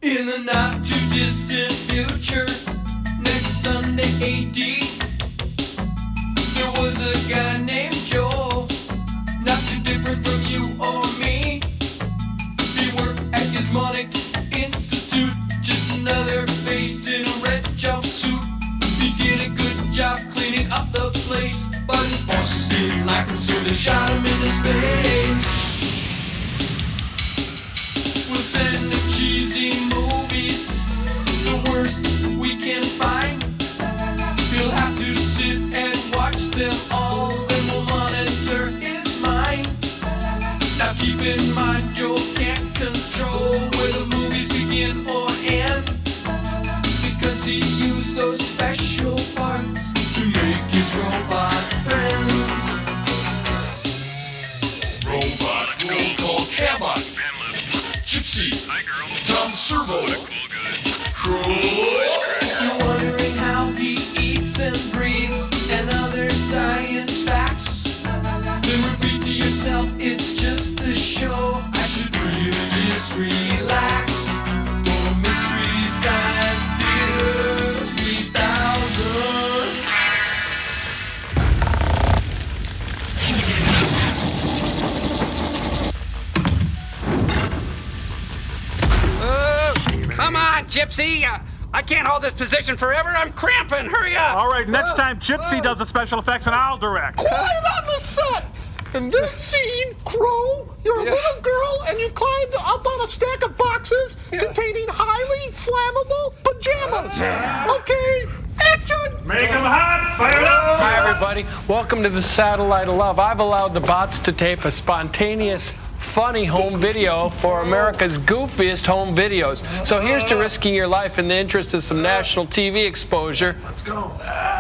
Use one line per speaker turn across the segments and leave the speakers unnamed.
In the not too distant future, next Sunday AD, there was a guy named Joel, not too different from you or me. He worked at Gizmonic Institute, just another face in a red jumpsuit. He did a good job cleaning up the place, but his bosses didn't like him, so they shot him into space. We'll send him cheesy movies, the worst we can find. He'll have to sit and watch them all, then we'll monitor his mind. Now keep in mind, Joel can't control where the movies begin or end, because he used those special parts to make his robot friends. Robot roll call Cabot, Gypsy, Tom Servo, Crow. If you're wondering how he eats and breathes and other science facts, then repeat to yourself, it's just a show. I should really just relax. For Mystery Science Theater 3000.
Come on, Gypsy! I can't hold this position forever. I'm cramping. Hurry up!
All right, next time Gypsy does the special effects and I'll direct.
Quiet on the set! In this scene, Crow, you're a little girl and you've climbed up on a stack of boxes containing highly flammable pajamas. Okay, action!
Make them hot, fire it up!
Hi, everybody. Welcome to the Satellite of Love. I've allowed the bots to tape a spontaneous, funny home video for America's goofiest home videos. So here's to risking your life in the interest of some national TV exposure.
Let's go.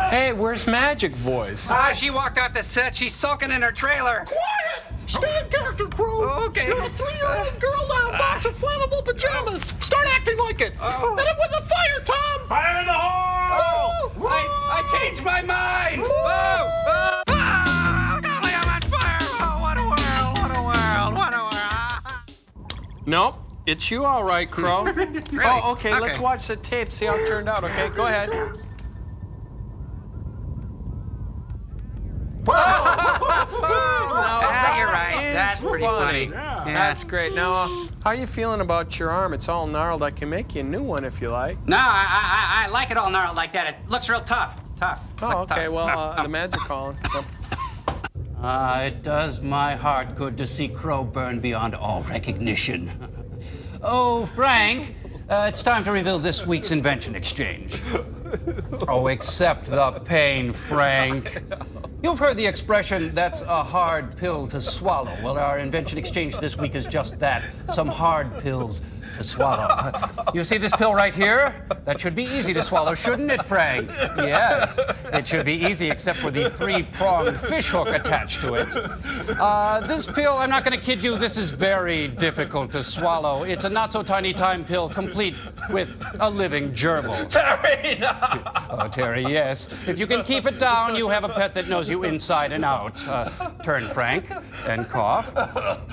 Hey, where's Magic Voice?
She walked off the set. She's sulking in her trailer.
Quiet! Stay in character, Crow.
Okay.
You're a 3-year-old girl now in a box of flammable pajamas. Start acting like it. Hit him with a fire, Tom!
Fire in the hole!
I changed my mind! Whoa! Golly, I'm on fire! Oh, what a world, what a world, what a world.
Nope. It's you all right, Crow.
Really?
Oh, okay, let's watch the tape, see how it turned out, okay? Go ahead.
You're right. That's pretty funny.
Yeah. That's great. Now, how are you feeling about your arm? It's all gnarled. I can make you a new one if you like.
No, I like it all gnarled like that. It looks real tough. Tough.
Oh,
Looks
okay.
tough.
Well, the meds are calling.
It does my heart good to see Crow burn beyond all recognition. Oh, Frank, it's time to reveal this week's invention exchange. Oh, accept the pain, Frank. You've heard the expression, that's a hard pill to swallow. Well, our invention exchange this week is just that, some hard pills to swallow. You see this pill right here? That should be easy to swallow, shouldn't it, Frank? Yes, it should be easy except for the 3-pronged fish hook attached to it. This pill, I'm not going to kid you, this is very difficult to swallow. It's a not-so-tiny time pill complete with a living gerbil.
Terry, no.
Oh, Terry, yes. If you can keep it down, you have a pet that knows you inside and out. Turn, Frank, and cough.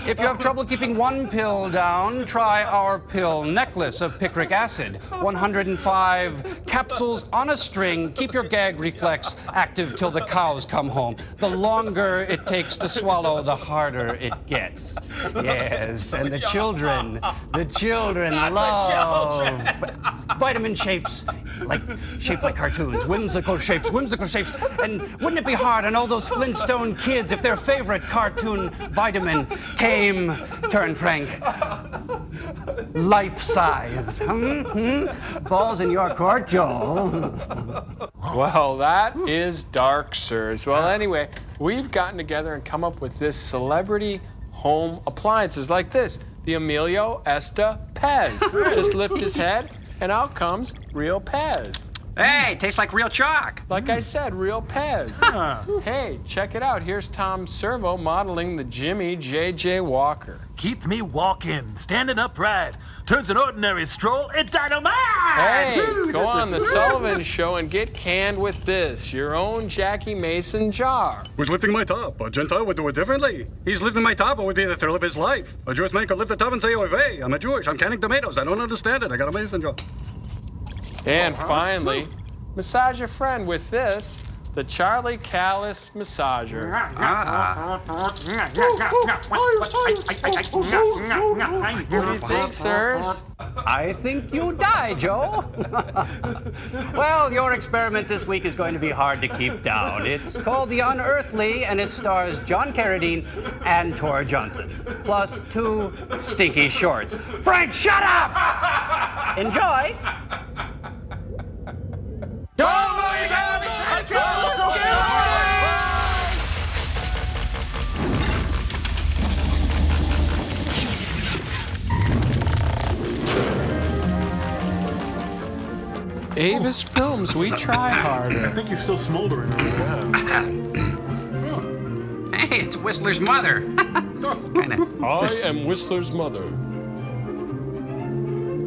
If you have trouble keeping one pill down, try our pill necklace of picric acid. 105 capsules on a string. Keep your gag reflex active till the cows come home. The longer it takes to swallow, the harder it gets. Yes, and the children love vitamin shapes, shaped like cartoons, whimsical shapes. And wouldn't it be hard on all those Flintstone kids if their favorite cartoon vitamin came, turn Frank, life size? Balls in your court, Joel.
Well, that is dark, sirs. Well, anyway, we've gotten together and come up with this celebrity home appliances like this. The Emilio Esta Pez. Just lift his head, and out comes real Pez.
Hey, tastes like real chalk.
Like I said, real Pez. Hey, check it out. Here's Tom Servo modeling the Jimmy J.J. Walker.
Keeps me walking, standing upright, turns an ordinary stroll into dynamite!
Hey, go on the Sullivan Show and get canned with this, your own Jackie Mason jar.
Who's lifting my top? A Gentile would do it differently. He's lifting my top, it would be the thrill of his life. A Jewish man could lift the top and say, oy vey, I'm a Jewish, I'm canning tomatoes, I don't understand it, I got a Mason jar.
And finally, massage a friend with this, the Charlie Callis Massager. What do you think, sirs?
I think you die, Joe. Well, your experiment this week is going to be hard to keep down. It's called The Unearthly, and it stars John Carradine and Tora Johnson, plus 2 stinky shorts. Frank, shut up! Enjoy.
Avis Films, we try harder.
I think he's still smoldering.
Hey, it's Whistler's mother. Kinda.
I am Whistler's mother.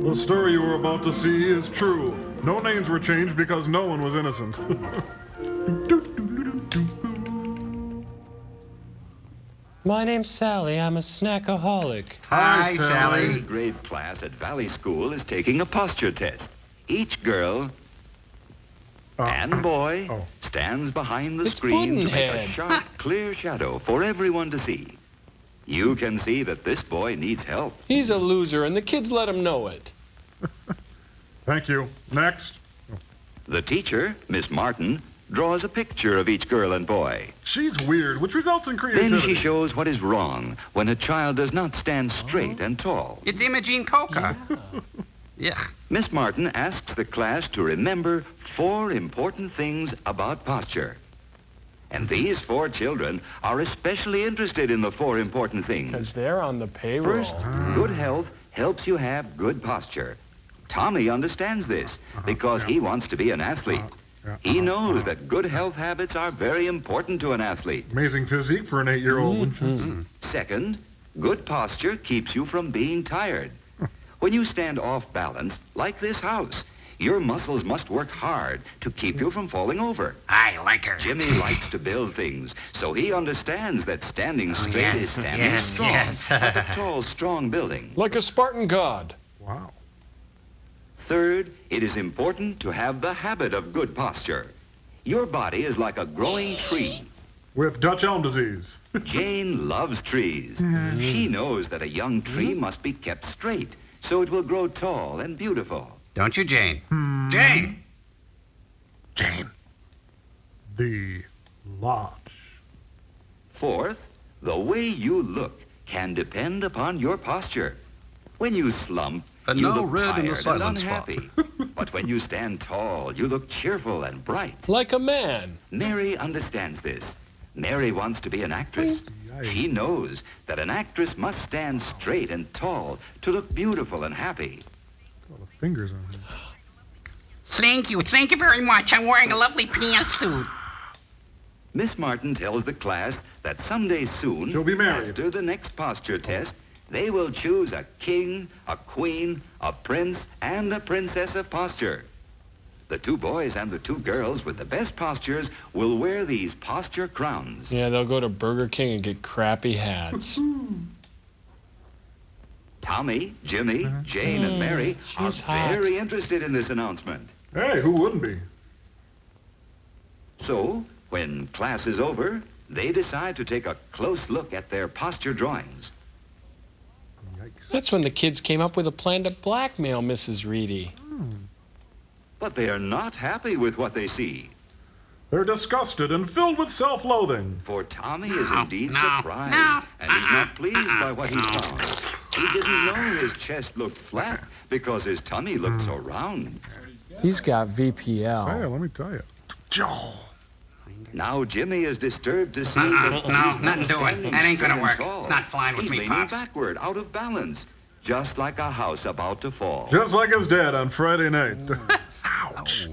The story you were about to see is true. No names were changed because no one was innocent.
My name's Sally. I'm a snackaholic.
Hi, Sally.
Grade class at Valley School is taking a posture test. Each girl and boy stands behind the
It's
screen to make a
Puddinhead.
sharp, clear shadow for everyone to see. You can see that this boy needs help.
He's a loser, and the kids let him know it.
Thank you. Next.
The teacher, Miss Martin, draws a picture of each girl and boy.
She's weird, which results in creativity.
Then she shows what is wrong when a child does not stand straight and tall.
It's Imogene Coca. Yeah.
Miss Martin asks the class to remember 4 important things about posture. And these 4 children are especially interested in the 4 important things.
Because they're on the payroll.
First, good health helps you have good posture. Tommy understands this because he wants to be an athlete. He knows that good health habits are very important to an athlete.
Amazing physique for an 8-year-old.
Second, good posture keeps you from being tired. When you stand off balance, like this house, your muscles must work hard to keep you from falling over.
I like her.
Jimmy likes to build things, so he understands that standing straight is standing strong, like a tall, strong building.
Like a Spartan god.
Wow.
Third, it is important to have the habit of good posture. Your body is like a growing tree.
With Dutch elm disease.
Jane loves trees. She knows that a young tree must be kept straight, so it will grow tall and beautiful.
Don't you, Jane? Jane!
Jane. The Lodge.
Fourth, the way you look can depend upon your posture. When you slump,
And
you
now
look
red in the
tired and
silent spot.
unhappy. But when you stand tall, you look cheerful and bright.
Like a man.
Mary understands this. Mary wants to be an actress. She knows that an actress must stand straight and tall to look beautiful and happy.
Got the fingers on him.
Thank you very much. I'm wearing a lovely pantsuit.
Miss Martin tells the class that someday soon,
She'll be married.
after the next posture test, they will choose a king, a queen, a prince, and a princess of posture. The 2 boys and the 2 girls with the best postures will wear these posture crowns.
Yeah, they'll go to Burger King and get crappy hats.
Tommy, Jimmy, Jane, and Mary are
she's hot.
very interested in this announcement.
Hey, who wouldn't be?
So, when class is over, they decide to take a close look at their posture drawings.
Yikes.
That's when the kids came up with a plan to blackmail Mrs. Reedy.
But they are not happy with what they see.
They're disgusted and filled with self-loathing.
For Tommy is indeed surprised, and he's not pleased by what he found. He didn't know his chest looked flat because his tummy looked so round.
He's got
Hey,
VPL.
let me tell you.
Now Jimmy is disturbed to see that he's not
nothing doing.
standing
That ain't gonna
straight
work.
and tall.
It's not flying with
He's
me,
leaning
Pops.
backward, out of balance, just like a house about to fall.
Just like his dad on Friday night.
Ouch.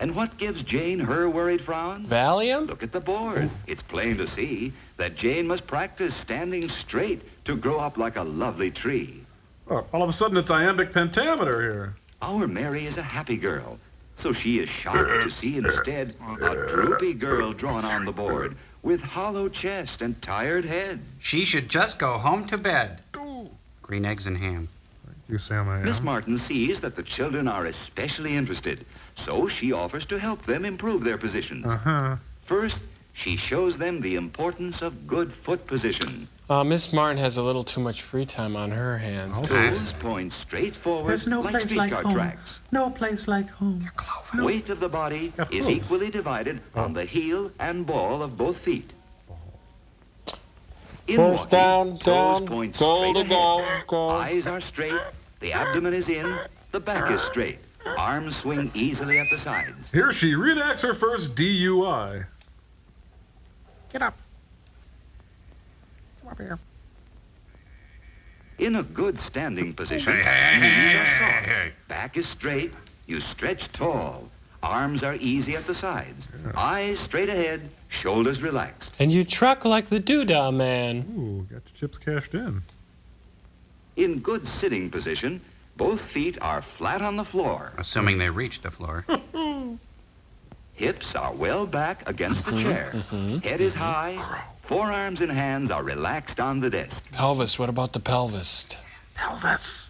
And what gives Jane her worried frown?
Valium?
Look at the board. It's plain to see that Jane must practice standing straight to grow up like a lovely tree.
Oh, all of a sudden, it's iambic pentameter here.
Our Mary is a happy girl, so she is shocked to see instead a droopy girl drawn on the board with hollow chest and tired head.
She should just go home to bed. Green eggs and ham.
You, Sam, I am.
Miss Martin sees that the children are especially interested, so she offers to help them improve their positions. First, she shows them the importance of good foot position.
Miss Martin has a little too much free time on her hands.
Toes point straight forward
There's no
like
place like
streetcar
home.
tracks.
No place like home.
Weight of the body
Got
is
hooves.
equally divided on the heel and ball of both feet. In
First
walking,
down,
toes
down,
point
go
straight
to
ahead.
go.
Eyes are straight, the abdomen is in, the back is straight. Arms swing easily at the sides.
Here she reenacts her first DUI.
Get up. Come up here.
In a good standing position, knees are soft, back is straight, you stretch tall. Arms are easy at the sides. Eyes straight ahead, shoulders relaxed.
And you truck like the Doodah Man.
Ooh, got your chips cashed in.
In good sitting position, both feet are flat on the floor.
Assuming they reach the floor.
Hips are well back against the chair. Head is high. Forearms and hands are relaxed on the desk.
Pelvis, what about the pelvis?
Pelvis.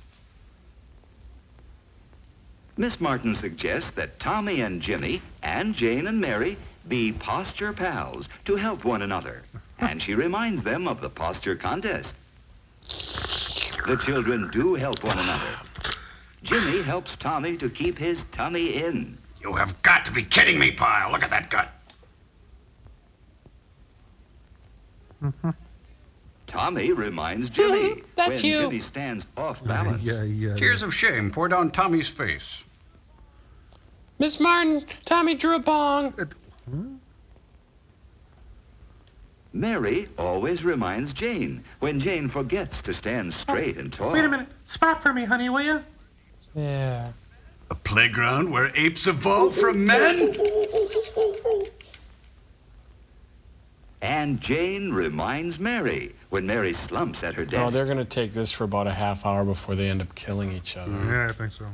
Miss Martin suggests that Tommy and Jimmy and Jane and Mary be posture pals to help one another. And she reminds them of the posture contest. The children do help one another. Jimmy helps Tommy to keep his tummy in.
You have got to be kidding me, pile. Look at that gut.
Tommy reminds Jimmy
That's
when
you.
Jimmy stands off balance.
Yeah.
Tears of shame pour down Tommy's face.
Miss Martin, Tommy drew a bong.
Mary always reminds Jane when Jane forgets to stand straight and tall.
Wait a minute. Spot for me, honey, will you?
Yeah.
A playground where apes evolve from men?
And Jane reminds Mary when Mary slumps at her desk.
Oh, they're going to take this for about a half hour before they end up killing each other.
Yeah, I think so.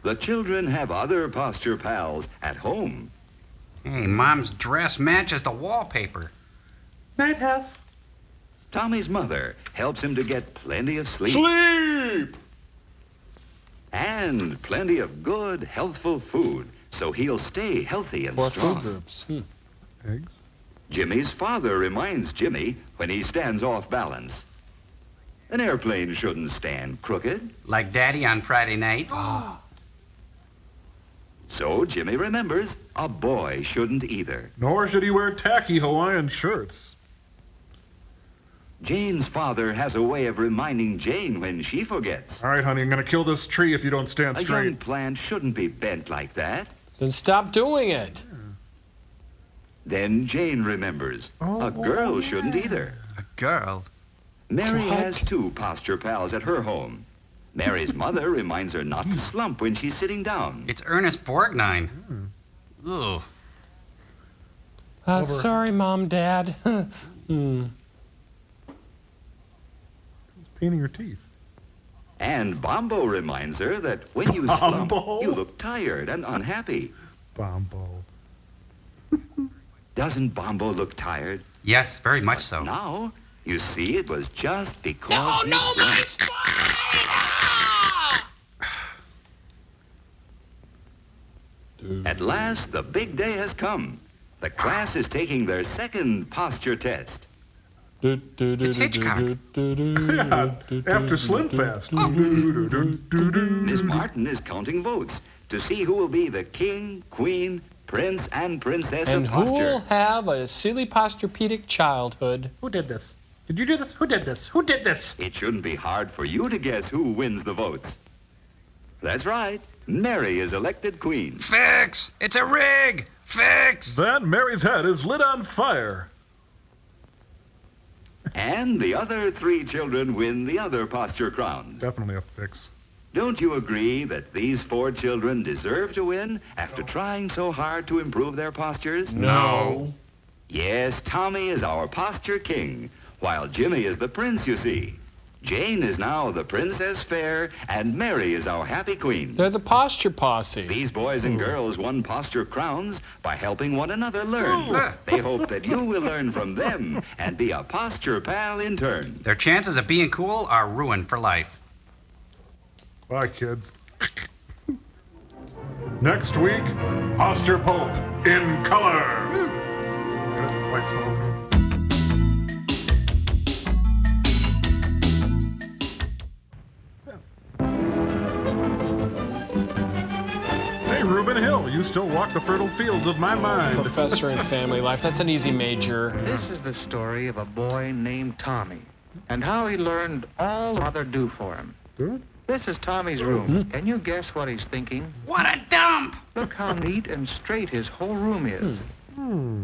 The children have other posture pals at home.
Hey, Mom's dress matches the wallpaper.
Night, Hef.
Tommy's mother helps him to get plenty of sleep.
Sleep!
And plenty of good, healthful food, so he'll stay healthy and
Four
strong.
food groups.
Eggs?
Jimmy's father reminds Jimmy when he stands off balance. An airplane shouldn't stand crooked.
Like Daddy on Friday night.
So Jimmy remembers a boy shouldn't either.
Nor should he wear tacky Hawaiian shirts.
Jane's father has a way of reminding Jane when she forgets.
All right, honey, I'm going to kill this tree if you don't stand
A young
straight.
plant shouldn't be bent like that.
Then stop doing it.
Then Jane remembers a girl shouldn't either.
A girl?
Mary
What?
has two posture pals at her home. Mary's mother reminds her not to slump when she's sitting down.
It's Ernest Borgnine. Ugh.
Sorry, Mom, Dad.
Painting her teeth.
And Bombo reminds her that when you
Bombo?
slump, you look tired and unhappy.
Bombo.
Doesn't Bombo look tired?
Yes, very much so.
Now, you see, it was just because he slept. At last, the big day has come. The class is taking their second posture test.
It's Hitchcock.
Yeah, after Slim Fast.
Miss Martin is counting votes to see who will be the king, queen, prince, and princess
And
of
who will
posture.
have a silly posturepedic childhood?
Who did this? Did you do this? Who did this? Who did this?
It shouldn't be hard for you to guess who wins the votes. That's right. Mary is elected queen.
Fix! It's a rig! Fix!
Then Mary's head is lit on fire.
And the other 3 children win the other posture crowns.
Definitely a fix.
Don't you agree that these 4 children deserve to win after trying so hard to improve their postures?
No.
Yes, Tommy is our posture king, while Jimmy is the prince, you see. Jane is now the Princess Fair, and Mary is our happy queen.
They're the posture posse.
These boys and girls won posture crowns by helping one another learn. They hope that you will learn from them and be a posture pal in turn.
Their chances of being cool are ruined for life.
Bye, kids. Next week, Posture Pope in color. White smoke. Hey, Reuben Hill, you still walk the fertile fields of my mind.
Professor in family life. That's an easy major.
This is the story of a boy named Tommy and how he learned all Mother do for him.
Good.
This is Tommy's room. Can you guess what he's thinking?
What a dump!
Look how neat and straight his whole room is.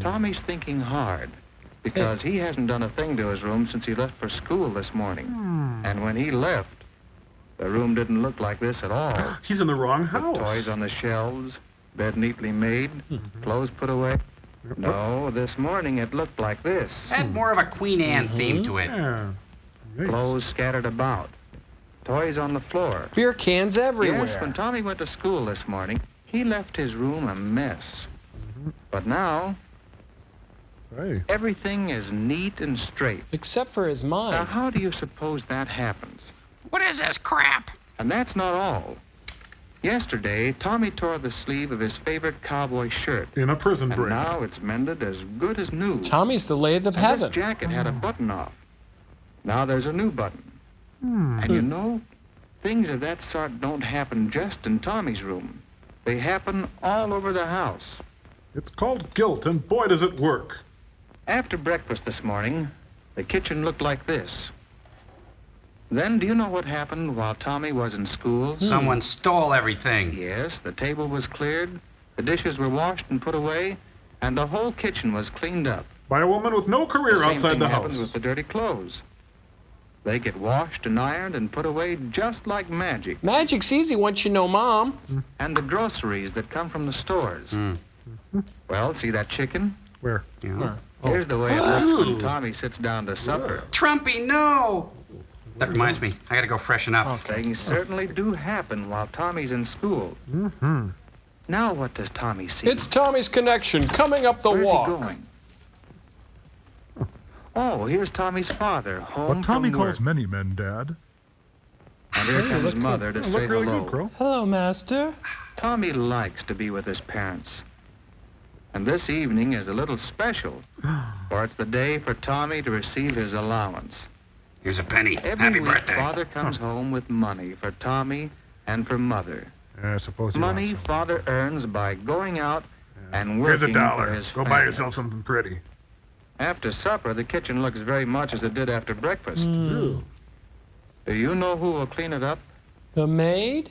Tommy's thinking hard because he hasn't done a thing to his room since he left for school this morning. And when he left, the room didn't look like this at all.
He's in the wrong house.
Toys on the shelves, bed neatly made, clothes put away. No, this morning it looked like this.
Had more of a Queen Anne theme to it.
Yeah. Yikes.
Clothes scattered about. Toys on the floor.
Beer cans everywhere.
Yes, when Tommy went to school this morning, he left his room a mess. But now,
Hey.
everything is neat and straight.
Except for his
Now,
mind.
how do you suppose that happens?
What is this crap?
And that's not all. Yesterday, Tommy tore the sleeve of his favorite cowboy shirt.
In a prison
And
break.
now it's mended as good as new.
Tommy's the lathe of
And
heaven.
this jacket had a button off. Now there's a new button. And you know, things of that sort don't happen just in Tommy's room. They happen all over the house.
It's called guilt, and boy, does it work.
After breakfast this morning, the kitchen looked like this. Then, do you know what happened while Tommy was in school?
Someone stole everything.
Yes, the table was cleared, the dishes were washed and put away, and the whole kitchen was cleaned up.
By a woman with no career
The same
outside
thing
the
happens
house.
with the dirty clothes. They get washed and ironed and put away just like magic.
Magic's easy once you know Mom.
And the groceries that come from the stores. Well, see that chicken?
Where?
Yeah.
Here's the way it looks when Tommy sits down to supper.
Trumpy, no! That reminds me, I gotta go freshen up.
Things certainly do happen while Tommy's in school. Now what does Tommy see?
It's Tommy's connection coming up the
Where's
walk.
he going? Oh, here's Tommy's father, home
What Tommy
from
calls
work.
many men dad.
And here comes Mother to say
Look really
hello.
good, Crow.
Hello, Master.
Tommy likes to be with his parents. And this evening is a little special, for it's the day for Tommy to receive his allowance.
Here's a penny.
Every
Happy
week,
birthday.
Father comes home with money for Tommy and for Mother.
Yeah, I suppose he
Money
wants some.
Father earns by going out and
Here's
working
a
for
dollar.
his
Go buy
family.
yourself something pretty.
After supper, the kitchen looks very much as it did after breakfast. Do you know who will clean it up?
The maid?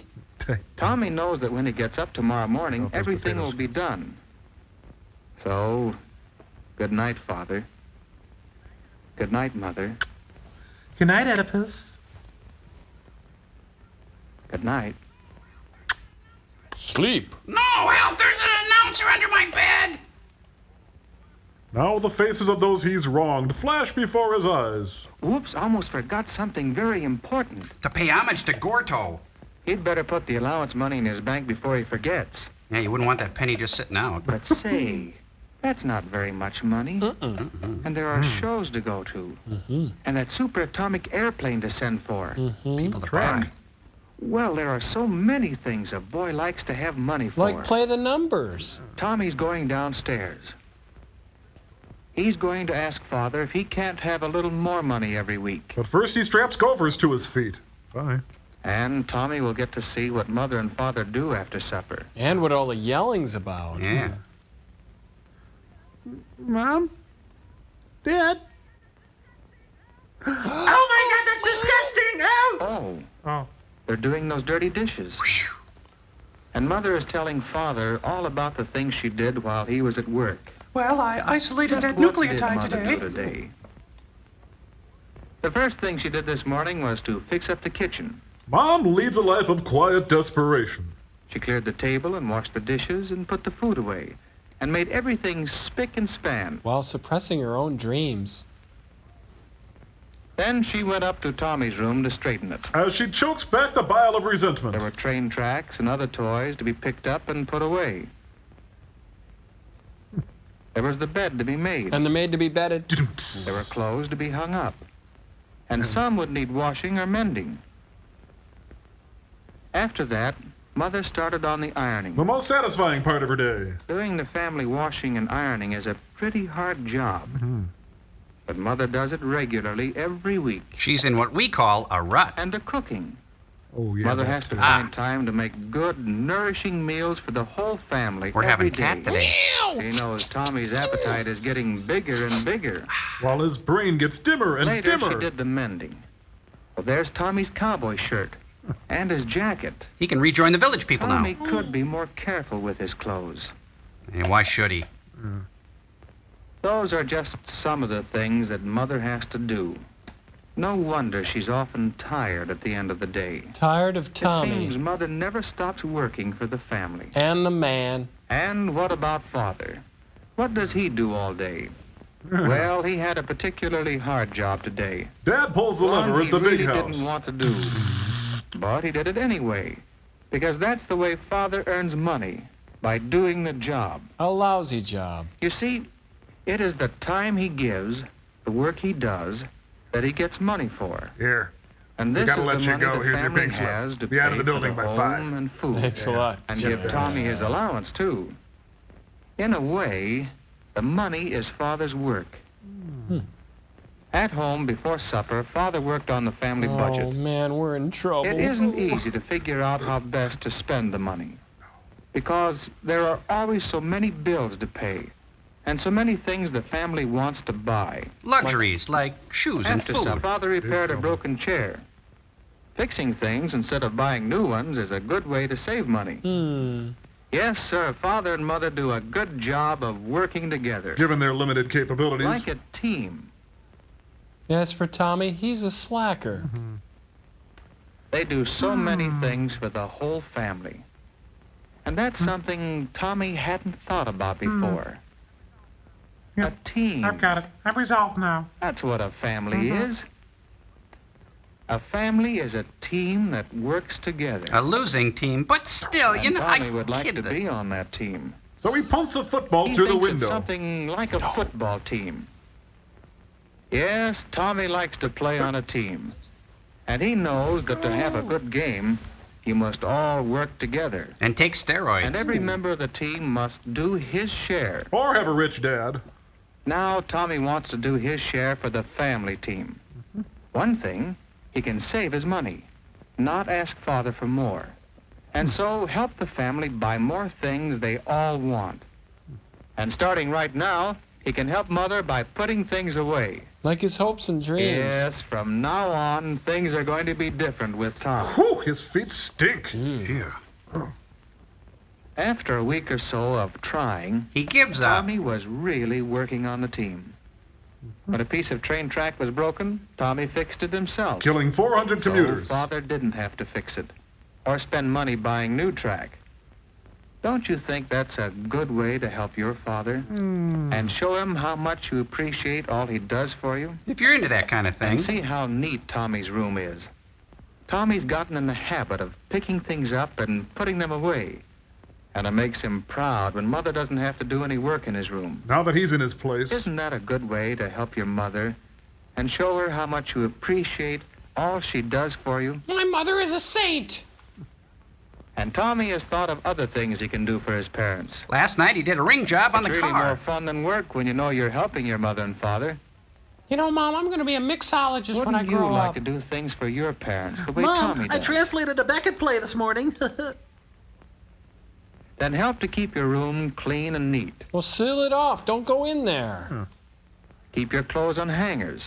Tommy knows that when he gets up tomorrow morning,
Well, those
everything
potatoes.
will be done. So, good night, Father. Good night, Mother.
Good night, Oedipus.
Good night.
Sleep.
No, help! There's an announcer under my bed!
Now the faces of those he's wronged flash before his eyes.
Whoops, almost forgot something very important.
To pay homage to Gorto.
He'd better put the allowance money in his bank before he forgets.
Yeah, you wouldn't want that penny just sitting out.
But say, that's not very much money. And there are shows to go to. And that superatomic airplane to send for.
People to buy.
Well, there are so many things a boy likes to have money for.
Like play the numbers.
Tommy's going downstairs. He's going to ask Father if he can't have a little more money every week.
But first he straps Gophers to his feet. Bye.
And Tommy will get to see what Mother and Father do after supper.
And what all the yelling's about.
Yeah.
Mom? Dad?
Oh my God, that's disgusting! Oh!
Oh, they're doing those dirty dishes. And Mother is telling Father all about the things she did while he was at work.
Well, I isolated that
What did
nucleotide
Mother do
today.
today? The first thing she did this morning was to fix up the kitchen.
Mom leads a life of quiet desperation.
She cleared the table and washed the dishes and put the food away and made everything spick and span.
While suppressing her own dreams.
Then she went up to Tommy's room to straighten it.
As she chokes back the bile of resentment.
There were train tracks and other toys to be picked up and put away. There was the bed to be made.
And the maid to be bedded.
There were clothes to be hung up. And some would need washing or mending. After that, Mother started on the ironing.
The most satisfying part of her day.
Doing the family washing and ironing is a pretty hard job. But Mother does it regularly every week.
She's in what we call a rut.
And the cooking.
Oh, yeah.
Mother has to find time to make good, nourishing meals for the whole family.
We're
every
having cat
day.
today.
She knows Tommy's appetite is getting bigger and bigger.
While his brain gets dimmer and
Later,
dimmer.
she did the mending. Well, there's Tommy's cowboy shirt and his jacket.
He can rejoin the village people
Tommy
now.
could be more careful with his clothes.
And why should he?
Those are just some of the things that Mother has to do. No wonder she's often tired at the end of the day.
Tired of
It
Tommy.
seems Mother never stops working for the family.
And the man.
And what about Father? What does he do all day? Well, he had a particularly hard job today.
Dad pulls the lever at the big
he
house.
didn't want to do. But he did it anyway. Because that's the way Father earns money. By doing the job.
A lousy job.
You see, it is the time he gives, the work he does, that he gets money for.
Here.
And this
gotta
is
let
the
you
money
go.
the
Here's your
family
pink slip.
has to
Be out of
pay
the building
for
by
home
5.
and food.
Thanks a lot.
And give Tommy his allowance, too. In a way, the money is Father's work. At home, before supper, Father worked on the family
Oh,
budget.
man, we're in trouble.
It isn't easy to figure out how best to spend the money. Because there are always so many bills to pay. And so many things the family wants to buy.
Luxuries like shoes and
After
food.
supper, Father repaired a broken chair. Fixing things instead of buying new ones is a good way to save money. Yes, sir, Father and Mother do a good job of working together.
Given their limited capabilities.
Like a team.
As for Tommy, he's a slacker.
They do so many things for the whole family. And that's something Tommy hadn't thought about before. A team.
I've got it. I'm resolved now.
That's what a family is. A family is a team that works together.
A losing team, but still,
And
you know,
Tommy
I
would like
kid
to
the-
be on that team.
So he punts a football
He
through the
thinks it's
window.
something like a football team. Yes, Tommy likes to play on a team. And he knows that to have a good game, you must all work together.
And take steroids.
And every member of the team must do his share.
Or have a rich dad.
Now Tommy wants to do his share for the family team. One thing, he can save his money, not ask Father for more. And so help the family buy more things they all want. And starting right now, he can help Mother by putting things away.
Like his hopes and dreams.
Yes, from now on, things are going to be different with Tom.
Whew, his feet stink.
Yeah.
After a week or so of trying,
He gives up.
Tommy was really working on the team. When a piece of train track was broken, Tommy fixed it himself.
Killing 400 commuters.
So Father didn't have to fix it or spend money buying new track. Don't you think that's a good way to help your father and show him how much you appreciate all he does for you?
If you're into that kind of
And
thing.
see how neat Tommy's room is. Tommy's gotten in the habit of picking things up and putting them away. And it makes him proud when Mother doesn't have to do any work in his room.
Now that he's in his place.
Isn't that a good way to help your mother and show her how much you appreciate all she does for you?
My mother is a saint.
And Tommy has thought of other things he can do for his parents.
Last night he did a ring job on
It's
the
really more
car.
fun than work when you know you're helping your mother and father.
You know, Mom, I'm going to be a mixologist when I
Wouldn't you
grow
like
up.
to do things for your parents the way
Mom,
Tommy
I
does?
translated a Beckett play this morning.
Then help to keep your room clean and neat.
Well, seal it off. Don't go in there.
Keep your clothes on hangers.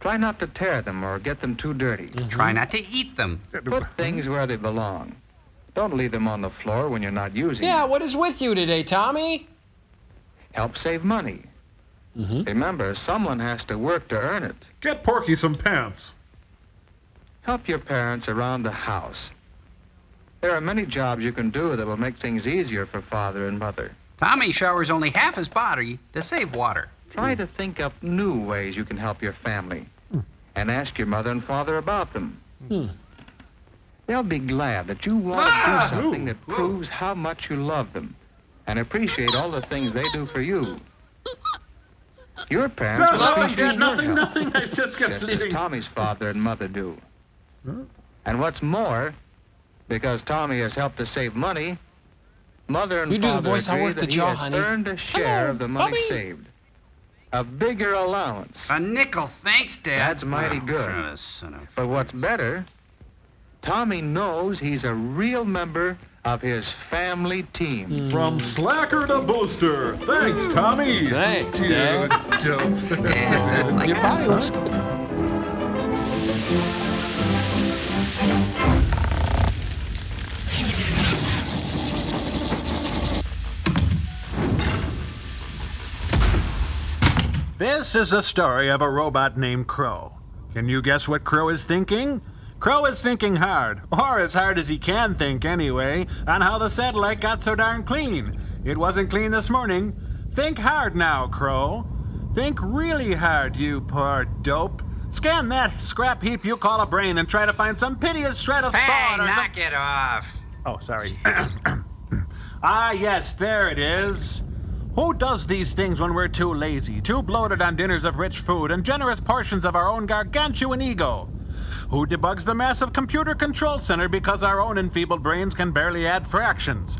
Try not to tear them or get them too dirty.
Try not to eat them.
Put things where they belong. Don't leave them on the floor when you're not using
Yeah,
them.
what is with you today, Tommy?
Help save money. Remember, someone has to work to earn it.
Get Porky some pants.
Help your parents around the house. There are many jobs you can do that will make things easier for father and mother.
Tommy showers only half his body to save water.
Try to think up new ways you can help your family. And ask your mother and father about them. They'll be glad that you want to do something that proves how much you love them and appreciate all the things they do for you. Your parents will appreciate your help,
nothing. I just kept
just as Tommy's father and mother do. And what's more, because Tommy has helped to save money, mother and
You do the
father
voice, I'll
agree
work the
that he
jaw,
has
honey.
earned a share of the money saved. A bigger allowance.
A nickel, thanks, Dad.
That's mighty good. But what's better, Tommy knows he's a real member of his family team.
From slacker to booster. Thanks, Tommy.
Thanks,
You
Dad.
dope.
Your body looks good.
This is a story of a robot named Crow. Can you guess what Crow is thinking? Crow is thinking hard, or as hard as he can think anyway, on how the satellite got so darn clean. It wasn't clean this morning. Think hard now, Crow. Think really hard, you poor dope. Scan that scrap heap you call a brain and try to find some piteous shred of thought or
knock it off.
Oh, sorry. Ah, yes, there it is. Who does these things when we're too lazy, too bloated on dinners of rich food and generous portions of our own gargantuan ego? Who debugs the massive computer control center because our own enfeebled brains can barely add fractions?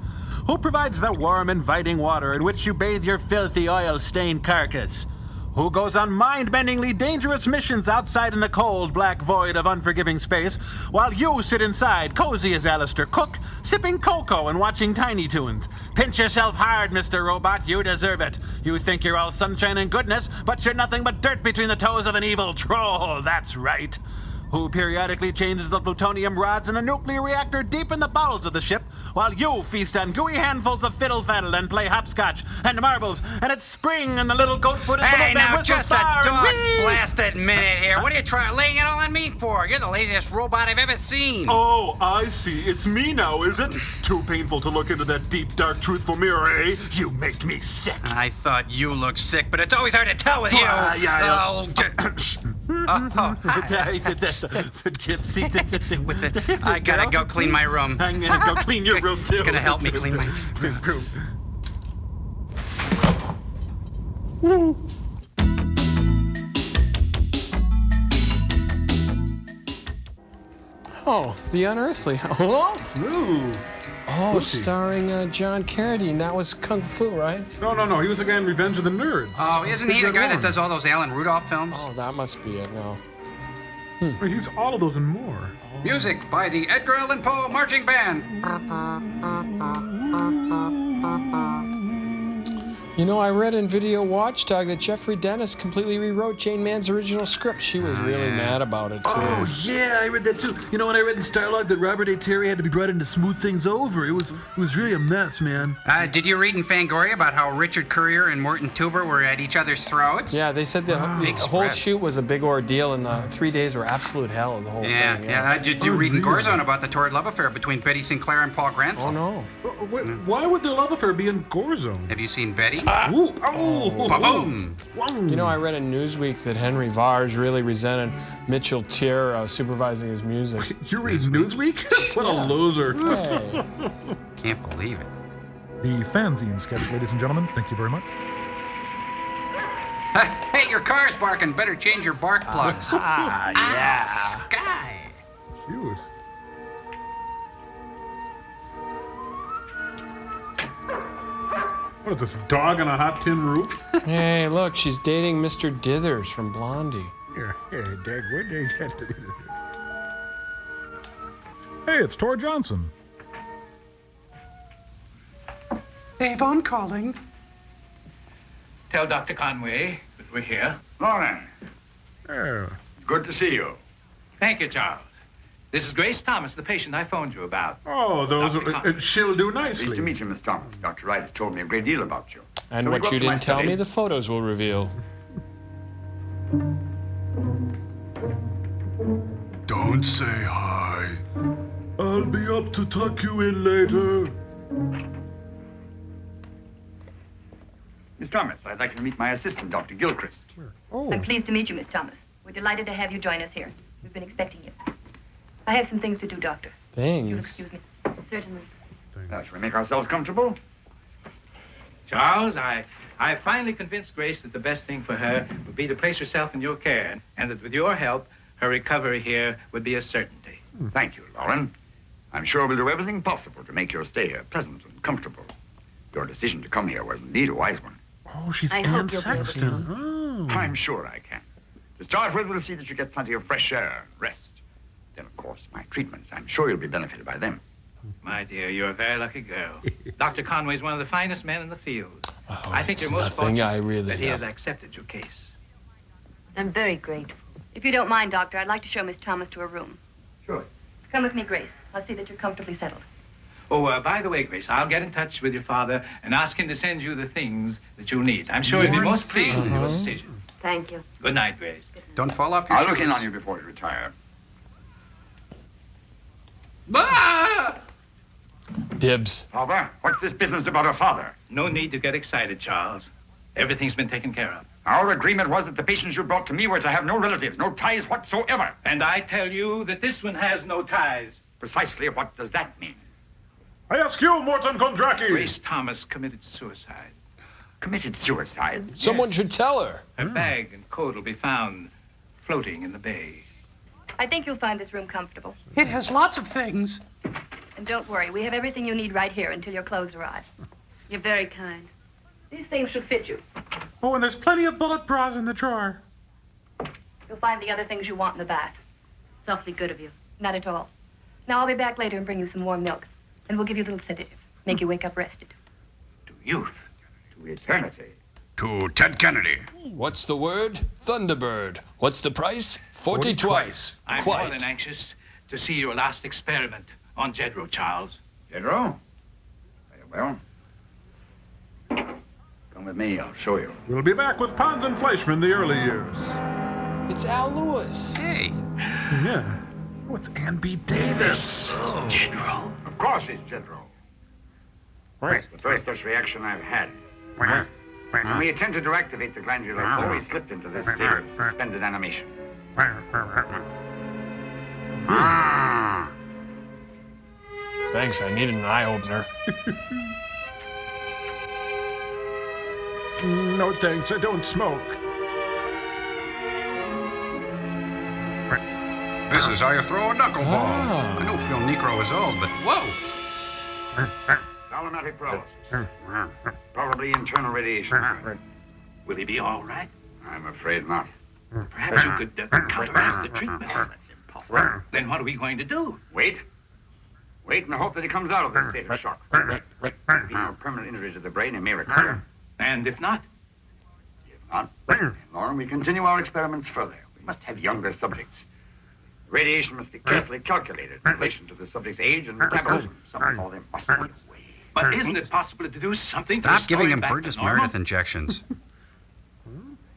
Who provides the warm, inviting water in which you bathe your filthy, oil-stained carcass? Who goes on mind-bendingly dangerous missions outside in the cold, black void of unforgiving space, while you sit inside, cozy as Alistair Cook, sipping cocoa and watching Tiny Toons? Pinch yourself hard, Mr. Robot, you deserve it. You think you're all sunshine and goodness, but you're nothing but dirt between the toes of an evil troll, that's right. Who periodically changes the plutonium rods in the nuclear reactor deep in the bowels of the ship, while you feast on gooey handfuls of fiddle-faddle and play hopscotch and marbles, and it's spring and the little goat-footed
Hey,
little man
now
whistles
just a
far and
dog
whee!
blasted minute here. What are you laying it all on me for? You're the laziest robot I've ever seen.
Oh, I see. It's me now, is it? Too painful to look into that deep, dark, truthful mirror, eh? You make me sick.
I thought you looked sick, but it's always hard to tell with you.
Yeah.
The gypsy that's at the...
I gotta go clean my room.
I'm gonna go clean your room, too.
It's gonna help me clean my
room.
Oh, The Unearthly. Oh, starring John Carradine. That was Kung Fu, right?
No. He was the guy in Revenge of the Nerds.
Oh, isn't he the guy that does all those Alan Rudolph films?
Oh, that must be it now.
He's all of those and more.
Music by the Edgar Allan Poe Marching Band.
You know, I read in Video Watchdog that Jeffrey Dennis completely rewrote Jane Mann's original script. She was really mad about it, too.
Oh, yeah, I read that, too. You know, when I read in Starlog that Robert A. Terry had to be brought in to smooth things over, it was really a mess, man.
Did you read in Fangoria about how Richard Courier and Morton Tuber were at each other's throats?
Yeah, they said the whole shoot was a big ordeal, and the 3 days were absolute hell of the whole thing.
Yeah. Did you read in Gorzone about the torrid love affair between Betty Sinclair and Paul Gransel?
Oh, no.
Why would their love affair be in Gorzone?
Have you seen Betty?
Boom!
You know, I read in Newsweek that Henry Vars really resented Mitchell Tier supervising his music.
You read Newsweek? What a loser.
Hey.
Can't believe it.
The fanzine sketch, ladies and gentlemen. Thank you very much.
Hey, your car's barking. Better change your bark plugs.
Yeah.
Sky.
Cute. What is this, dog on a hot tin roof?
Hey, look, she's dating Mr. Dithers from Blondie.
Hey, it's Tor Johnson.
Avon calling.
Tell Dr. Conway that we're here.
Morning.
Yeah.
Good to see you.
Thank you, Charles. This is Grace Thomas, the patient I phoned you about.
Oh, those she'll do
Pleased
nicely.
to meet you, Miss Thomas. Dr. Wright has told me a great deal about you.
And
Shall we
what
go
you
up to my
didn't tell
study?
me, the photos will reveal.
Don't say hi. I'll be up to tuck you in later.
Miss Thomas, I'd like you to meet my assistant, Dr. Gilchrist.
I'm pleased to meet you, Miss Thomas. We're delighted to have you join us here. We've been expecting you. I have some things to do, Doctor. You'll
Thanks.
excuse me. Certainly.
Shall we make ourselves comfortable? Charles, I finally convinced Grace that the best thing for her would be to place herself in your care, and that with your help, her recovery here would be a certainty.
Thank you, Lauren. I'm sure we'll do everything possible to make your stay here pleasant and comfortable. Your decision to come here was indeed a wise one.
Oh, she's
I hope
Anne
you'll be able to.
Sexton. Oh.
I'm sure I can. To start with, we'll see that you get plenty of fresh air and rest. Then, of course, my treatments. I'm sure you'll be benefited by them.
My dear, you're a very lucky girl. Dr. Conway's one of the finest men in the field.
Oh,
I think
it's
you're most
nothing
fortunate
I really
that he has
love.
accepted your case.
I'm very grateful. If you don't mind, Doctor, I'd like to show Miss Thomas to her room.
Sure.
Come with me, Grace. I'll see that you're comfortably settled.
Oh, by the way, Grace, I'll get in touch with your father and ask him to send you the things that you'll need. I'm sure he'll be most pleased with your decision.
Thank you.
Good night, Grace.
Don't fall off your
I'll
shoes.
look in on you before you retire.
Dibs.
Father, what's this business about a father?
No need to get excited, Charles. Everything's been taken care of.
Our agreement was that the patients you brought to me were to have no relatives, no ties whatsoever.
And I tell you that this one has no ties.
Precisely what does that mean?
I ask you, Morton Kondraki.
Grace Thomas committed suicide.
Committed suicide?
Someone should tell her.
Her bag and coat will be found floating in the bay.
I think you'll find this room comfortable.
It has lots of things.
And don't worry, we have everything you need right here until your clothes arrive. You're very kind. These things should fit you.
Oh, and there's plenty of bullet bras in the drawer.
You'll find the other things you want in the bath. It's awfully good of you. Not at all. Now, I'll be back later and bring you some warm milk. And we'll give you a little sedative. Make you wake up rested.
To youth.
To eternity.
To Ted Kennedy.
What's the word? Thunderbird. What's the price? 40 twice.
I'm more
Quite.
than anxious to see your last experiment on Jedro, Charles.
Jedro? Very well. Come with me, I'll show you.
We'll be back with Pons and Fleischman the early years.
It's Al Lewis.
Hey.
Yeah. Oh, it's Ann B. Davis.
Jedro.
Of course it's Jedro. It's the first such reaction I've had. When we attempted to activate the glandular flow, he slipped into this state of suspended animation.
Thanks, I needed an eye opener.
No thanks, I don't smoke.
This is how you throw a knuckleball.
Ah.
I know Phil Necro is old, but whoa!
Automatic paralysis. Probably internal radiation.
Will he be all right?
I'm afraid not.
Perhaps you could counteract the treatment. That's impossible. Then what are we going to do?
Wait. Wait and hope that he comes out of this state of shock. If he has permanent injury to the brain, he may recover.
And if not?
If not, Lauren, we continue our experiments further. We must have younger subjects. Radiation must be carefully calculated in relation to the subject's age and metabolism. Some call them must be way.
But isn't it possible to do something to
Stop
restore
giving him
back to
Burgess
normal?
Meredith injections.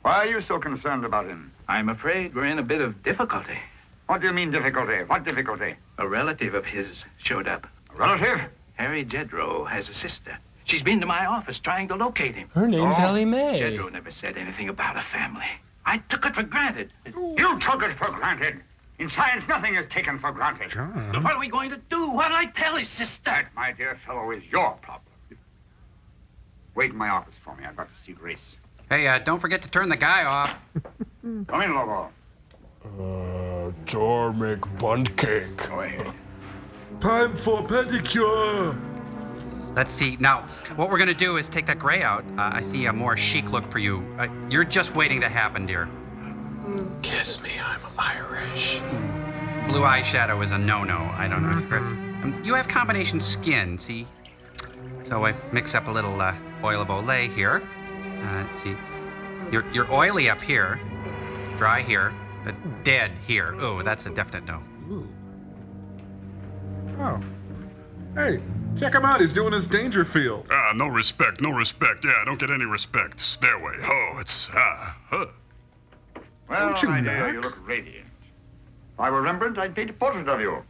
Why are you so concerned about him?
I'm afraid we're in a bit of difficulty.
What do you mean difficulty? What difficulty?
A relative of his showed up.
A relative?
Harry Jedro has a sister. She's been to my office trying to locate him.
Her name's Ellie Mae.
Jedro never said anything about a family. I took it for granted.
You took it for granted. In science, nothing is taken for granted.
So what are we going to do? What'll I tell his sister?
That, my dear fellow, is your problem. Wait in my office for me. I've got to see Grace.
Hey, don't forget to turn the guy off.
Come in, Lobo.
Dormic bunt cake.
Go ahead.
Time for pedicure.
Let's see. Now, what we're going to do is take that gray out. I see a more chic look for you. You're just waiting to happen, dear.
Kiss me, I'm Irish.
Blue eyeshadow is a no-no. I don't know. You have combination skin, see? So I mix up a little oil of Olay here. Let's see. You're oily up here, dry here, but dead here. Oh, that's a definite no.
Oh. Hey, Check him out. He's doing his Dangerfield.
Ah, no respect, no respect. Yeah, I don't get any respect. Stairway. Oh, it's,
Well,
Don't you
my dear,
knock?
you look radiant. If I were Rembrandt, I'd paint a portrait of you.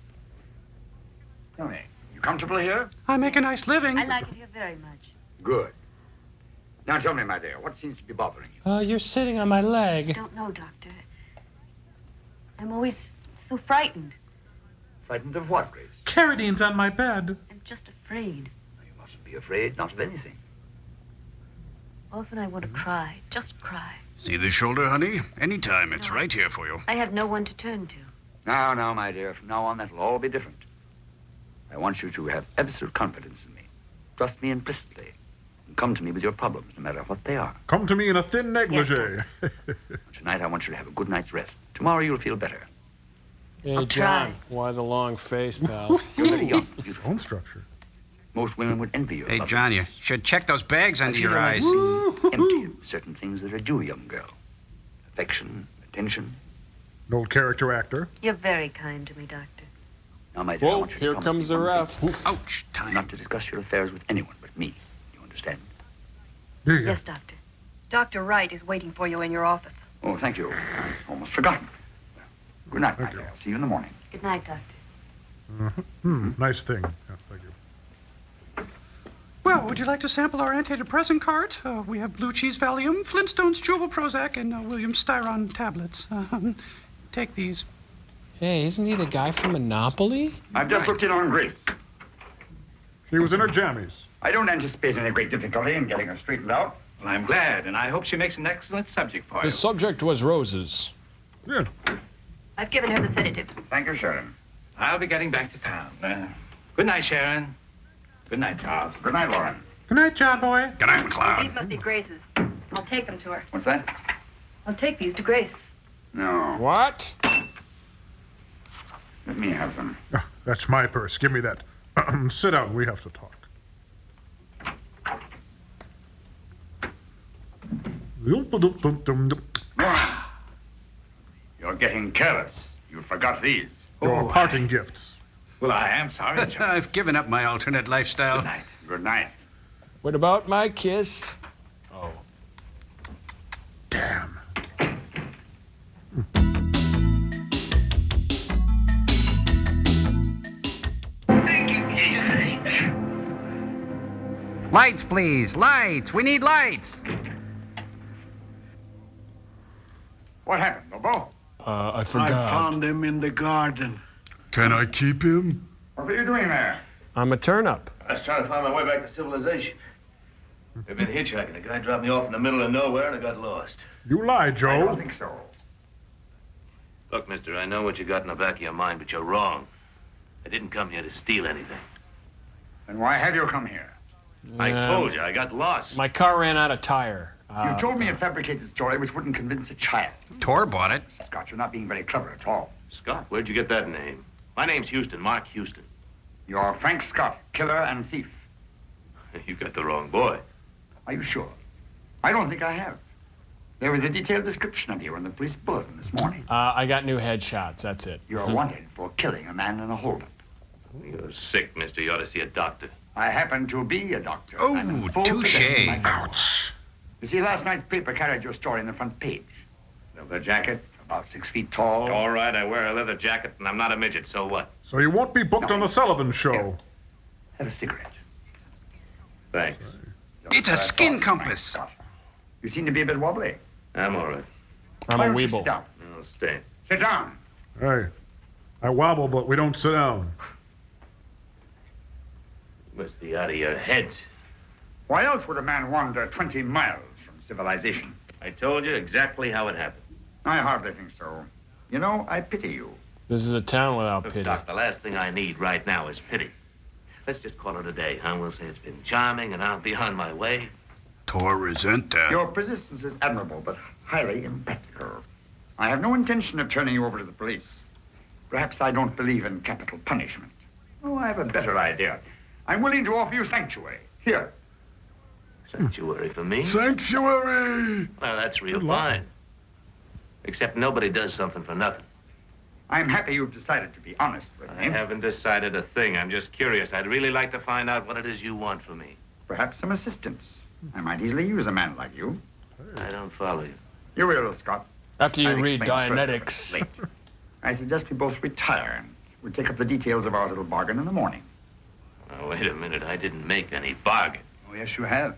Tell me, you comfortable here?
I make a nice living.
I like it here very much.
Good. Now tell me, my dear, what seems to be bothering you?
You're sitting on my
I
leg.
don't know, Doctor. I'm always so frightened.
Frightened of what, Grace?
Carradine's on my bed.
I'm just afraid.
You mustn't be afraid, not of anything.
Often I want to cry, just cry.
See the shoulder, honey? Anytime. It's right here for you.
I have no one to turn to.
Now, my dear, from now on, that'll all be different. I want you to have absolute confidence in me. Trust me implicitly. And come to me with your problems, no matter what they are.
Come to me in a thin negligee.
Tonight, I want you to have a good night's rest. Tomorrow, you'll feel better.
Hey,
I'll
John,
try.
why the long face, pal?
You're very young, beautiful.
Bone structure.
Most women would envy you.
Hey, John, you should check those bags under your eyes.
Empty of certain things that are due a young girl. Affection, attention.
An old character actor.
You're very kind to me, Doctor.
Now, my dear, I
Whoa,
want you to
here
promise
comes
me
the
one
ref.
thing.
Ouch, time.
Not to discuss your affairs with anyone but me. You understand?
Yeah.
Yes, Doctor.
Dr. Wright is waiting for you in your office.
Oh, thank you. I've almost forgotten. Good night, my dear. I'll see you in the morning.
Good night, Doctor.
Nice thing. Yeah, thank you.
Well, would you like to sample our antidepressant cart? We have blue cheese Valium, Flintstones chewable Prozac, and Williams Styron tablets. Take these.
Hey, isn't he the guy from Monopoly?
I've just looked in on Grace.
She was in her jammies.
I don't anticipate any great difficulty in getting her straightened out.
Well, I'm glad, and I hope she makes an excellent subject for
The
you.
subject was roses.
Yeah.
I've given her the sedative.
Thank you, Sharon.
I'll be getting back to town. Good night, Sharon. Good night, Charles.
Good night, Lauren.
Good night, John boy.
Good night, McLeod.
These must be Grace's. I'll take them to her.
What's that?
I'll take these to Grace.
No.
What?
Let me have them.
Ah, that's my purse. Give me that. Sit down. We have to talk.
You're getting careless. You forgot these.
Your parting gifts.
Well, I am sorry, Charles.
I've given up my alternate lifestyle.
Good night.
Good night.
What about my kiss? Oh.
Damn.
Lights, please. Lights. We need lights.
What happened, Bobo?
I
I
forgot.
found him in the garden.
Can I keep him?
What are you doing there?
I'm a turnip.
I was trying to find my way back to civilization. I've been hitchhiking. A guy dropped me off in the middle of nowhere and I got lost.
You lie,
I
Joe.
don't think so.
Look, mister, I know what you got in the back of your mind, but you're wrong. I didn't come here to steal anything.
Then why have you come here?
I told you, I got lost.
My car ran out of tire.
You told me a fabricated story which wouldn't convince a child.
Tor bought it.
Scott, you're not being very clever at all.
Scott, where'd you get that name? My name's Houston, Mark Houston.
You're Frank Scott, killer and thief.
You got the wrong boy.
Are you sure? I don't think I have. There was a detailed description of you in the police bulletin this morning.
I got new headshots. That's it.
You're wanted for killing a man in a holdup.
You're sick, mister. You ought to see a doctor.
I happen to be a doctor.
Oh,
I'm in full
touche.
possession of my powers.
Ouch.
You see, last night's paper carried your story in the front page. Leather jacket, about 6 feet tall.
All right, I wear a leather jacket and I'm not a midget, so what?
So you won't be booked on the Sullivan Show.
Have a cigarette.
Thanks.
It's a skin compass.
You seem to be a bit wobbly.
I'm all right.
I'm
Why
a
don't you
weeble.
sit down?
I'll stay.
Sit down.
Hey, I wobble, but we don't sit down.
You must be out of your heads.
Why else would a man wander 20 miles from civilization?
I told you exactly how it happened.
I hardly think so. You know, I pity you.
This is a town without
Look,
pity.
Doc, the last thing I need right now is pity. Let's just call it a day, huh? We'll say it's been charming and I'll be on my way.
Tor resent that.
Your persistence is admirable, but highly impractical. I have no intention of turning you over to the police. Perhaps I don't believe in capital punishment. Oh, I have a better idea. I'm willing to offer you sanctuary. Here.
Sanctuary for me?
Sanctuary!
Well, that's real
Good luck.
fine. Except nobody does something for nothing.
I'm happy you've decided to be honest with me.
I haven't decided a thing. I'm just curious. I'd really like to find out what it is you want from me.
Perhaps some assistance. I might easily use a man like you.
I don't follow you.
You will, Scott.
After you
I'll
read
explain further,
Dianetics.
but later. I suggest we both retire and we'll take up the details of our little bargain in the morning.
Now, wait a minute. I didn't make any bargain.
Oh, yes, you have.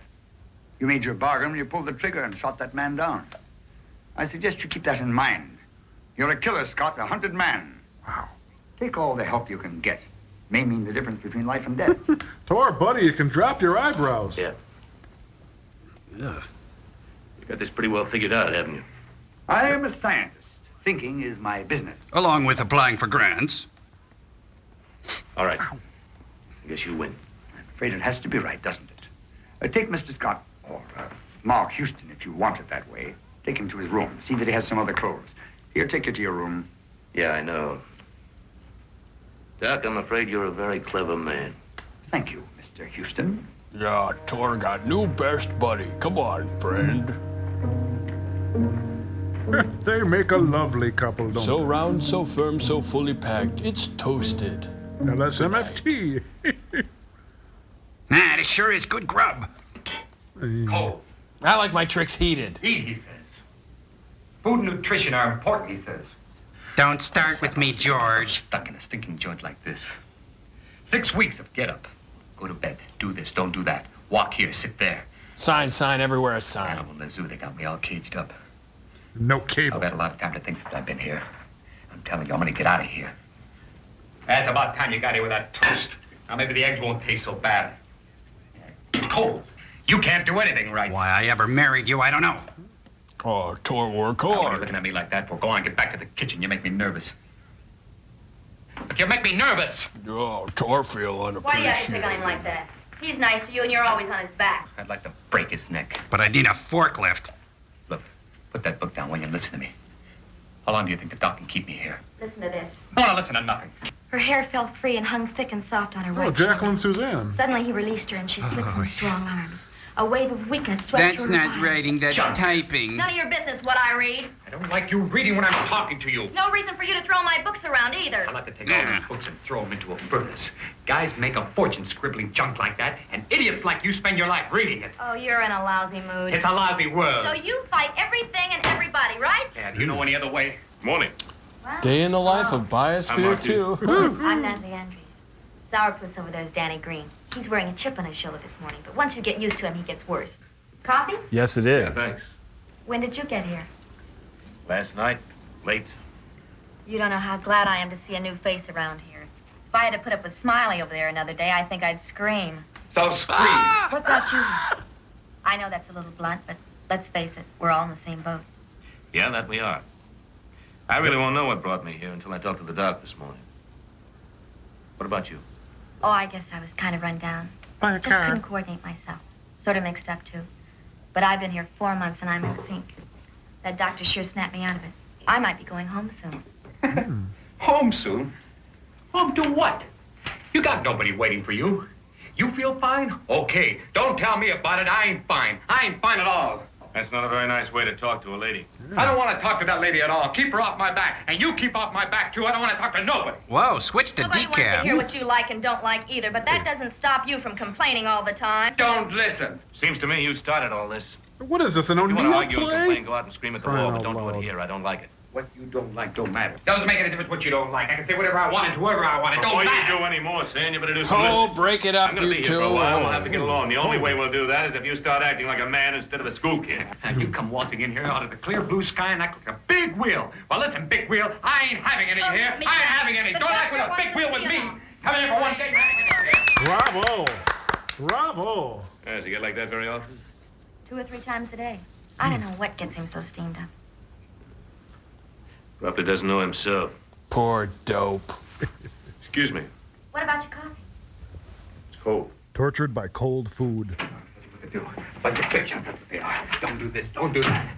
You made your bargain when you pulled the trigger and shot that man down. I suggest you keep that in mind. You're a killer, Scott, a hunted man. Wow. Take all the help you can get. May mean the difference between life and death.
Tor, buddy, you can drop your eyebrows.
Yeah. Yeah. You got this pretty well figured out, haven't you?
I am a scientist. Thinking is my business.
Along with applying for grants.
All right. I guess you win.
I'm afraid it has to be right, doesn't it? Take Mr. Scott, or Mark Houston, if you want it that way. Take him to his room. See that he has some other clothes. Here, take you to your room.
Yeah, I know. Doc, I'm afraid you're a very clever man.
Thank you, Mr. Houston.
Yeah, Tor got new best buddy. Come on, friend.
They make a lovely couple, don't
So round, so firm, so fully packed. It's toasted.
they? LSMFT.
This sure is good grub.
Cold.
I like my tricks heated.
Heat, he says. Food and nutrition are important, he says.
Don't start with me, George.
Stuck in a stinking joint like this. 6 weeks of get up, go to bed, do this, don't do that, walk here, sit there.
Sign everywhere a sign.
Animal in the zoo, they got me all caged up.
No cable.
I've had a lot of time to think since I've been here. I'm telling you, I'm gonna get out of here. That's about time you got here with that toast. Now maybe the eggs won't taste so bad. It's cold. You can't do anything right.
Why I ever married you, I don't know.
Oh, Tor, work
Now, what are you
hard.
looking at me like that for? Go on, get back to the kitchen. You make me nervous. But you make me nervous.
Oh, Tor feel
Why do you have to pick on him like that? He's nice to you and you're always on his back.
I'd like to break his neck.
But I need a forklift.
Look, put that book down, will you, and listen to me. How long do you think the doc can keep me here?
Listen to this.
I want to listen to nothing.
Her hair fell free and hung thick and soft on her
Oh,
right
Jacqueline Suzanne.
Suddenly he released her and she slipped from his strong arms. A wave of weakness swept
That's
through her
not
body.
writing, that's typing.
None of your business what I read.
I don't like you reading when I'm talking to you.
No reason for you to throw my books around either.
I like to take all these books and throw them into a furnace. Guys make a fortune scribbling junk like that, and idiots like you spend your life reading it.
Oh, you're in a lousy mood.
It's a lousy world.
So you fight everything and everybody, right?
Yeah, do you know any other way?
Morning.
Day in the life of Biosphere 2.
I'm Nancy Andrews. Sourpuss over there is Danny Green. He's wearing a chip on his shoulder this morning, but once you get used to him, he gets worse. Coffee?
Yes, it is.
Thanks.
When did you get here?
Last night, late.
You don't know how glad I am to see a new face around here. If I had to put up with Smiley over there another day, I think I'd scream.
So scream.
What got you here? I know that's a little blunt, but let's face it, we're all in the same boat.
Yeah, that we are. I really won't know what brought me here until I talked to the doc this morning. What about you?
Oh, I guess I was kind of run down.
Buy a
Just
car.
couldn't coordinate myself. Sort of mixed up, too. But I've been here 4 months and I'm in sync. That doctor sure snapped me out of it. I might be going home soon.
Home soon? Home to what? You got nobody waiting for you. You feel fine? Okay. Don't tell me about it. I ain't fine. I ain't fine at all.
That's not a very nice way to talk to a lady.
I don't want to talk to that lady at all. Keep her off my back. And you keep off my back, too. I don't want to talk to nobody.
Whoa, switch to
Nobody wants to hear
decaf.
what you like and don't like either, but that doesn't stop you from complaining all the time.
Don't listen.
Seems to me you started all this.
What is this, an
You want to
O'Neill
argue and
play?
complain, go out and scream at the
Crying
wall, but
out
don't do
loud.
it here. I don't like it.
What you don't like don't matter. Doesn't make any difference what you don't like. I can say whatever I want and to whoever I want. It
Before
don't matter.
you do any more, Sam, you better do some
Oh,
listening.
break it up,
I'm gonna
you
be
two.
here for a while. We'll have to get along. The only way we'll do that is if you start acting like a man instead of a school kid.
And you come waltzing in here out of the clear blue sky and act like a big wheel. Well, listen, big wheel, I ain't having any here. I ain't having any. Don't act with a big wheel with me. Come here for one day.
Bravo. Bravo.
Does he get like that very often?
2 or 3 times a day. I don't know what gets him so steamed up.
Probably doesn't know himself.
Poor dope.
Excuse me.
What about your coffee?
It's cold.
Tortured by cold food.
Bunch of pictures. They are. Don't do this. Don't do that.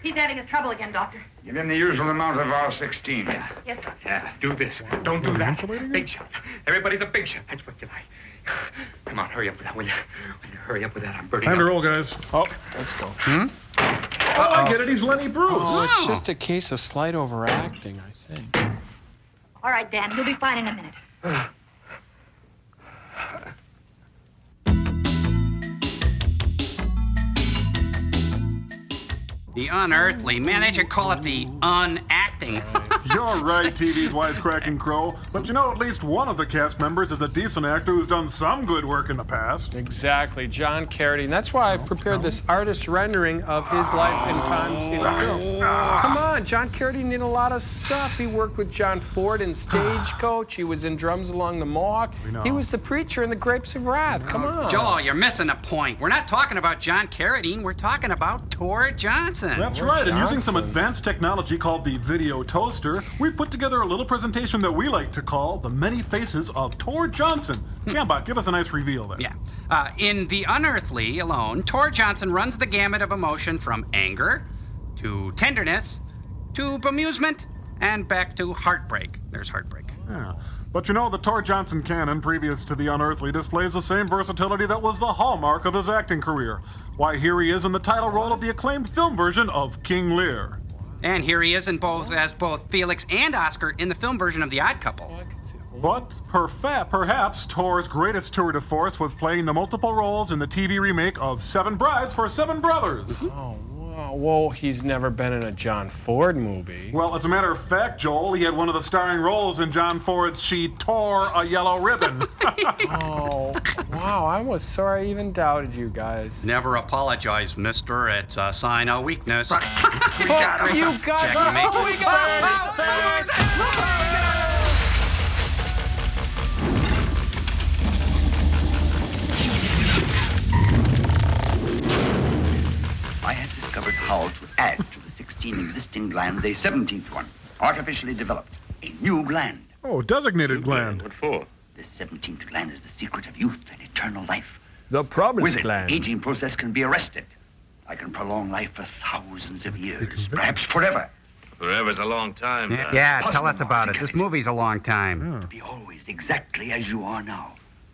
He's having his trouble again, Doctor.
Give him the usual amount of R16.
Yes, sir.
Yeah, do this. Don't do that. Big shot. Everybody's a big shot. That's what you like. Come on, hurry up with that, will you? Will you hurry up with that? I'm burning
Time to
up.
roll, guys.
Oh, let's go.
Oh, I get it. He's Lenny Bruce.
Oh, it's just a case of slight overacting, I think.
All right, Dan, you'll be fine in a minute.
The Unearthly. Man, they should call it the Unacting.
You're right, TV's wisecracking crow. But you know, at least one of the cast members is a decent actor who's done some good work in the past.
Exactly, John Carradine. That's why I've prepared this artist rendering of his life and times in film. Come on, John Carradine did a lot of stuff. He worked with John Ford in Stagecoach. He was in Drums Along the Mohawk. He was the preacher in The Grapes of Wrath. Come on.
Joel, you're missing a point. We're not talking about John Carradine. We're talking about Tor Johnson.
That's right, and using some advanced technology called the video toaster, we've put together a little presentation that we like to call The Many Faces of Tor Johnson. Gambot, give us a nice reveal there.
Yeah. In The Unearthly alone, Tor Johnson runs the gamut of emotion from anger to tenderness to bemusement and back to heartbreak. There's heartbreak.
Yeah. But you know, the Tor Johnson canon previous to The Unearthly displays the same versatility that was the hallmark of his acting career. Why, here he is in the title role of the acclaimed film version of King Lear.
And here he is as both Felix and Oscar in the film version of The Odd Couple.
But perhaps Tor's greatest tour de force was playing the multiple roles in the TV remake of Seven Brides for Seven Brothers.
Oh, wow. Whoa, he's never been in a John Ford movie.
Well, as a matter of fact, Joel, he had one of the starring roles in John Ford's She Tore a Yellow Ribbon.
Oh, wow, I was sorry I even doubted you guys.
Never apologize, mister. It's a sign of weakness.
We got him. You got him. Oh, we got
I have discovered how to add to the 16 existing glands a 17th one, artificially developed, a new gland.
Oh, designated gland.
What for?
This 17th gland is the secret of youth and eternal life.
The promise
With it,
gland.
aging process can be arrested. I can prolong life for thousands of years, perhaps forever.
Forever's a long time.
Yeah, tell us about it. This movie's a long time.
To be always exactly as you are now.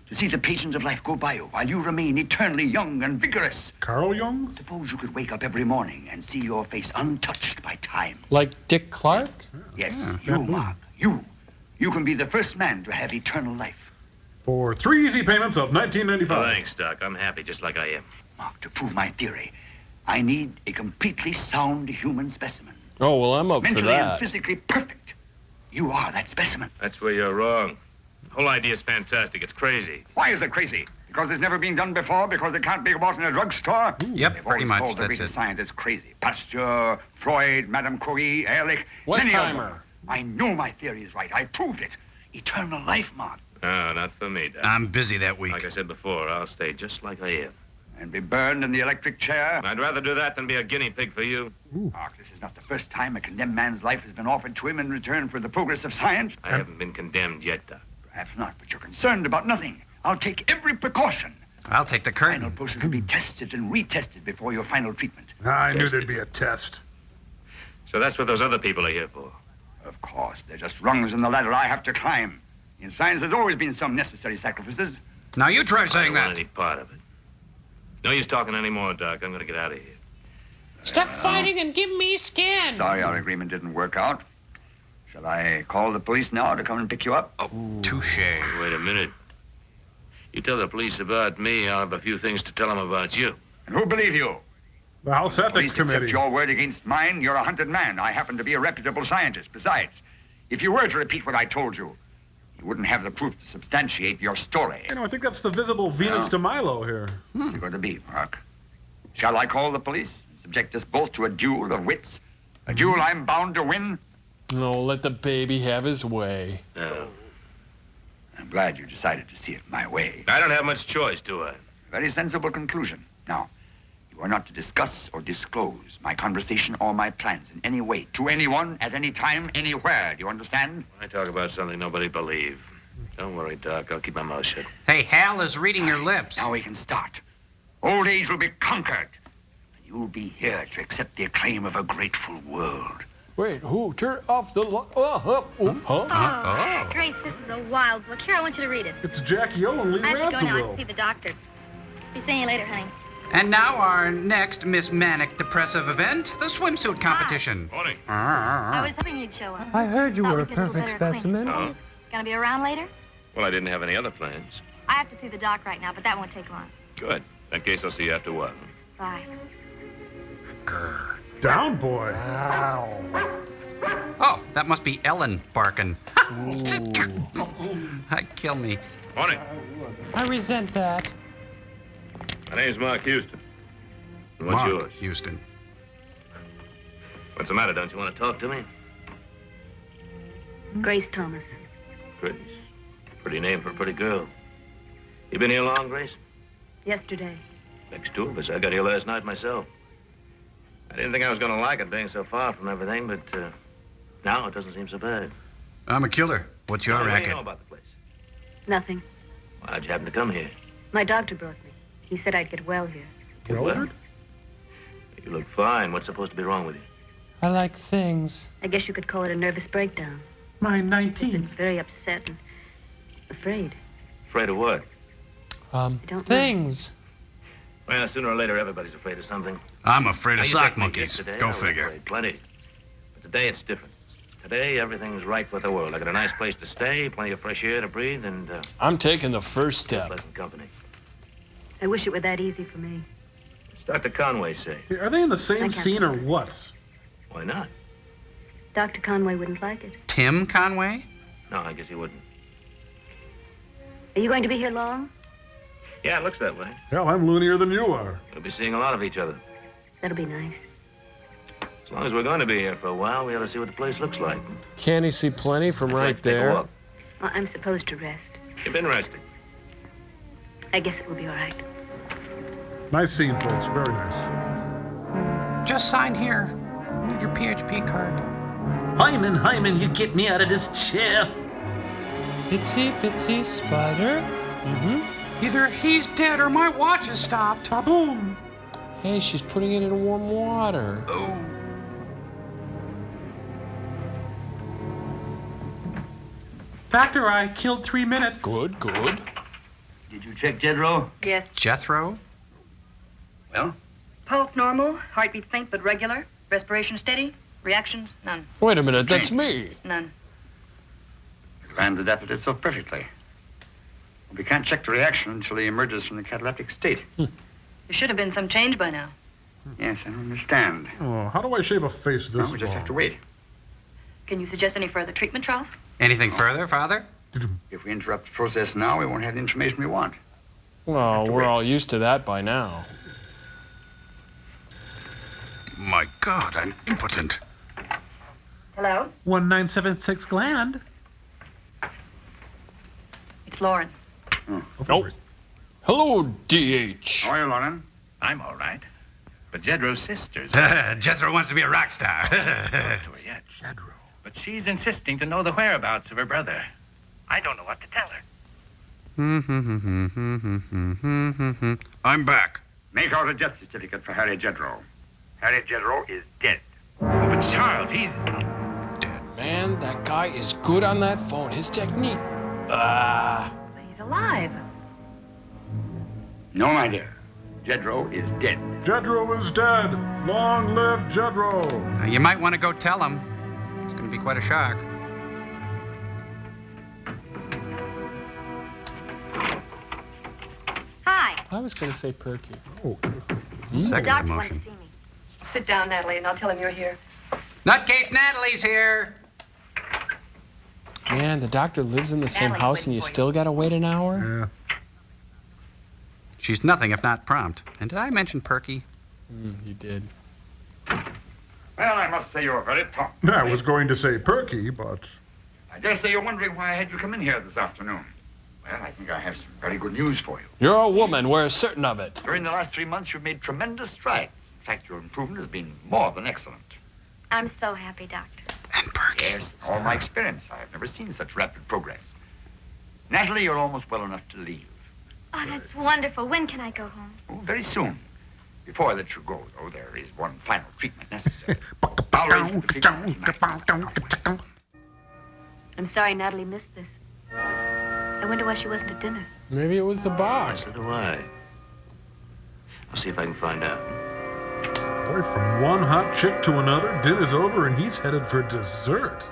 To see the pages of life go by you while you remain eternally young and vigorous.
Carl Jung?
Suppose you could wake up every morning and see your face untouched by time.
Like Dick Clark?
Yes, you, Mark. You. You can be the first man to have eternal life.
For 3 easy payments of $19.95.
Oh, thanks, Doc. I'm happy just like I am.
Mark, to prove my theory, I need a completely sound human specimen.
Oh, well, I'm up for
Mentally
that.
and physically perfect. You are that specimen.
That's where you're wrong. The whole idea's fantastic. It's crazy.
Why is it crazy? Because it's never been done before? Because it can't be bought in a drugstore?
Yep,
They've
pretty
always
much.
called the
That's
greatest
it.
scientists crazy. Pasteur, Freud, Madame Curie, Ehrlich. many of them.
Westheimer.
I know my theory is right. I proved it. Eternal life, Mark.
No, not for me, Doc.
I'm busy that week.
Like I said before, I'll stay just like I am.
And be burned in the electric chair?
I'd rather do that than be a guinea pig for you.
Mark, this is not the first time a condemned man's life has been offered to him in return for the progress of science.
I haven't been condemned yet, Doc.
Perhaps not, but you're concerned about nothing. I'll take every precaution.
I'll take the
Final
curtain.
process will be tested and retested before your final treatment.
I knew there'd be a test.
So that's what those other people are here for.
Of course, they're just rungs in the ladder I have to climb. In science, there's always been some necessary sacrifices.
Now you try
I
saying
don't want
that.
any part of it. No use talking anymore, Doc. I'm going to get out of here.
Stop fighting and give me skin.
Sorry our agreement didn't work out. Shall I call the police now to come and pick you up?
Oh, touche.
Wait a minute. You tell the police about me, I'll have a few things to tell them about you.
And who'll believe you?
The House Ethics
Please accept
Committee.
your word against mine. You're a hunted man. I happen to be a reputable scientist. Besides, if you were to repeat what I told you, you wouldn't have the proof to substantiate your story.
You know, I think that's the visible Venus de Milo here.
You're going to be, Mark. Shall I call the police and subject us both to a duel of wits? A duel I'm bound to win?
No, let the baby have his way.
No.
I'm glad you decided to see it my way.
I don't have much choice, do I?
Very sensible conclusion. Now, you are not to discuss or disclose my conversation or my plans in any way to anyone, at any time, anywhere. Do you understand?
I talk about something nobody believes. Don't worry, Doc. I'll keep my mouth shut.
Hey, Hal is reading your lips.
Now we can start. Old age will be conquered. And you'll be here to accept the acclaim of a grateful world.
Wait, who? Turn off the light.
Oh, Grace, this is a wild book. Here, I want you to read it.
It's Jackie O and Lee
I have to go now. I have to
Radziwill.
see the doctor. Be seeing you later, honey.
And now our next Miss Manic Depressive event, the swimsuit competition.
Morning.
I was hoping you'd show up.
I heard you
Thought
were a
we'd get little
perfect
better
specimen.
Oh?
Gonna be around later?
Well, I didn't have any other plans.
I have to see the doc right now, but that won't take long.
Good. In that case, I'll see you after a while.
Bye.
Down, boy.
Oh, that must be Ellen barking. Kill me.
Morning.
I resent that.
My name's Mark Houston. And what's
Mark
yours?
Houston.
What's the matter? Don't you want to talk to me?
Grace Thomas.
Grace. Pretty name for a pretty girl. You been here long, Grace?
Yesterday.
Next two of us. I got here last night myself. I didn't think I was going to like it being so far from everything, but now it doesn't seem so bad.
I'm a killer. What's your
What do you
racket?
know about the place?
Nothing.
Well, how'd you happen to come here?
My doctor brought me. He said I'd get well here.
Well, you look fine. What's supposed to be wrong with you?
I like things.
I guess you could call it a nervous breakdown.
My
I'm
19th.
very upset and afraid.
Afraid of what?
don't know.
Things.
Well, sooner or later, everybody's afraid of something.
I'm afraid of
Now, you
sock
take me
monkeys.
yesterday,
Go
I was
figure.
afraid plenty. But today, it's different. Today, everything's right with the world. I got a nice place to stay, plenty of fresh air to breathe, and
I'm taking the first step.
pleasant company.
I wish it were that easy for me.
What's Dr. Conway say?
Hey, are they in the same
can't
scene or what?
Why not?
Dr. Conway wouldn't like it.
Tim Conway?
No, I guess he wouldn't.
Are you going to be here long?
Yeah, it looks that way.
Hell, I'm loonier than you are.
We'll be seeing a lot of each other.
That'll be nice.
As long as we're going to be here for a while, we ought to see what the place looks like.
Can't you see plenty from right
Let's take a
there?
walk.
Well, I'm supposed to rest.
You've been resting.
I guess it will be all right.
Nice scene, folks. Very nice.
Just sign here. Need your PHP card.
Hyman, you get me out of this chair.
Itsy bitsy spider. Mm-hmm.
Either he's dead or my watch has stopped.
Ba-boom.
Hey, she's putting it in warm water.
Oh.
Doctor, I killed 3 minutes.
Good, good.
Did you check Jedro?
Yes.
Jethro?
Well?
Pulse normal, heartbeat faint but regular, respiration steady, reactions none.
Wait a minute, that's me.
None.
Planned adapted itself perfectly. We can't check the reaction until he emerges from the cataleptic state.
There should have been some change by now.
Yes, I understand.
Oh, how do I shave a face this
No, we just
long?
have to wait.
Can you suggest any further treatment, Charles?
Anything further, Father?
If we interrupt the process now, we won't have the information we want.
Well, we're all used to that by now.
My God, I'm impotent.
Hello?
1976 gland.
It's Lauren.
Oh. Hello, DH.
How are you, Lauren?
I'm all right. But Jedro's sister's...
Jethro wants to be a rock star.
to her yet.
Jedro.
But she's insisting to know the whereabouts of her brother. I don't know what to tell her.
I'm back.
Make out a death certificate for Harry Jedro. Harry Jedro is dead.
Oh, but Charles, he's...
Man, that guy is good on that phone. His technique.
He's alive.
No, my dear. Jedro is dead.
Jedro is dead. Long live Jedro.
You might want to go tell him. It's going to be quite a shock.
Hi.
I was going to say perky.
Oh.
The
Second
doctor wanted
emotion.
to see me.
Sit down, Natalie, and I'll tell him you're here.
Nutcase Natalie's here.
Man, the doctor lives in the same
Natalie's
house and
waiting
you
for you.
still got to wait an hour?
Yeah.
She's nothing if not prompt. And did I mention Perky?
You did.
Well, I must say you're very prompt.
I was going to say perky, but
I dare say you're wondering why I had you come in here this afternoon. Well, I think I have some very good news for you.
You're a woman. We're certain of it.
During the last 3 months, you've made tremendous strides. In fact, your improvement has been more than excellent.
I'm so happy, Doctor.
And Perky.
Yes, in all my experience, I have never seen such rapid progress. Natalie, you're almost well enough to leave.
Oh, that's wonderful. When can I go home?
Oh, very soon. Before I let you go, though, there is one final treatment necessary. I'll arrange the treatment.
I'm sorry Natalie missed this. I wonder why she wasn't at dinner.
Maybe it was the box.
So do I. I'll see if I can find out.
Boy, from one hot chick to another, dinner's over and he's headed for dessert.